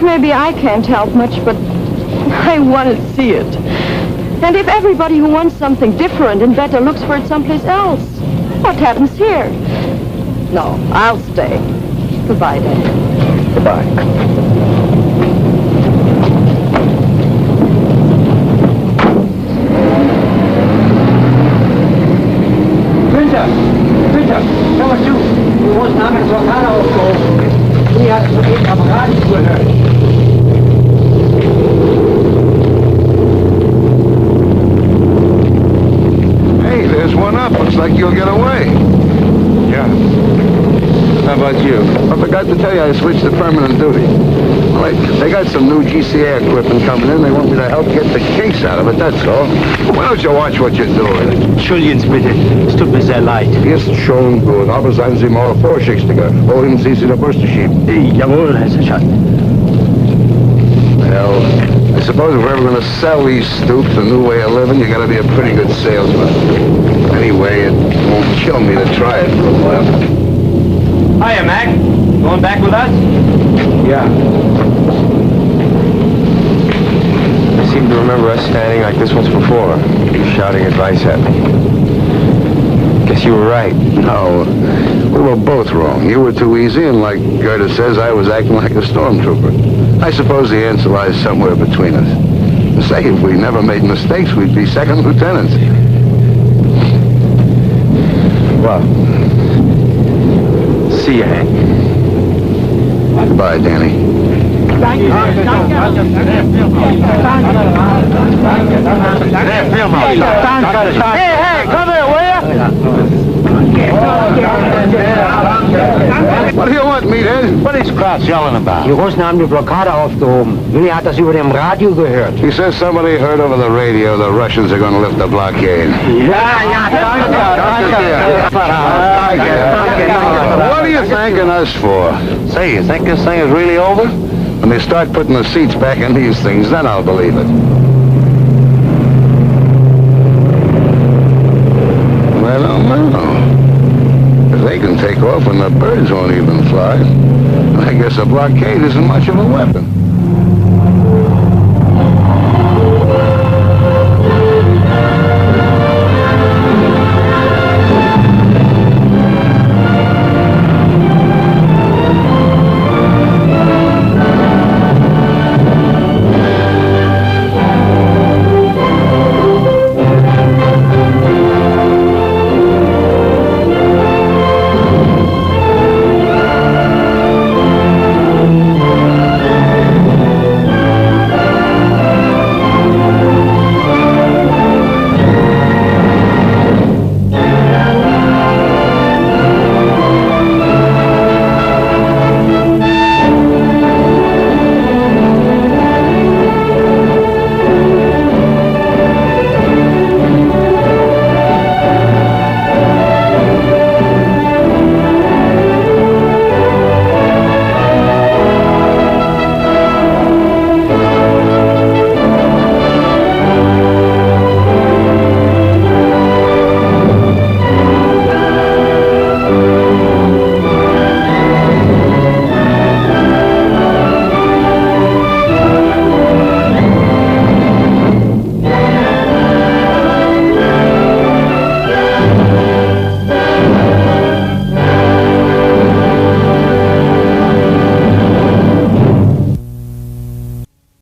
Maybe I can't help much, but I want to see it. And if everybody who wants something different and better looks for it someplace else, what happens here? No, I'll stay. Goodbye, Daddy. Goodbye. Hör mal zu, du musst namens Blockade aufgehoben. Die hat es eben am Radio gehört. Hey, there's one up. Looks like you'll get away. Yeah. How about you? I forgot to tell you I switched to permanent duty. All right, they got some new GCA equipment coming in. They want me to help get the case out of it, that's all. Why don't you watch what you're doing? Entschuldigen Sie bitte, es tut mir sehr leid. Ist schon gut, aber seien Sie mal vorsichtiger. Wohin Sie der Bürste schieben? Jawohl, Herr Sergeant. Well, I suppose if we're ever going to sell these stoops a new way of living, you got to be a pretty good salesman. Anyway, it won't kill me to try it for a while. Hiya, Mac. Going back with us? Yeah. I seem to remember us standing like this once before, shouting advice at me. Guess you were right. No, we were both wrong. You were too easy, and like Gerda says, I was acting like a stormtrooper. I suppose the answer lies somewhere between us. Say, if we never made mistakes, we'd be second lieutenants. Well, see you, Hank. Goodbye, Danny. Hey, hey, come here, will you? What do you want, meathead? What is Kraus yelling about? Die Russen haben die Blockade aufgehoben. Willi hat das über dem Radio gehört. He says somebody heard over the radio the Russians are going to lift the blockade. What are you thanking us for? Say, you think this thing is really over? When they start putting the seats back in these things, then I'll believe it. I don't know. If they can take off when the birds won't even fly, I guess a blockade isn't much of a weapon.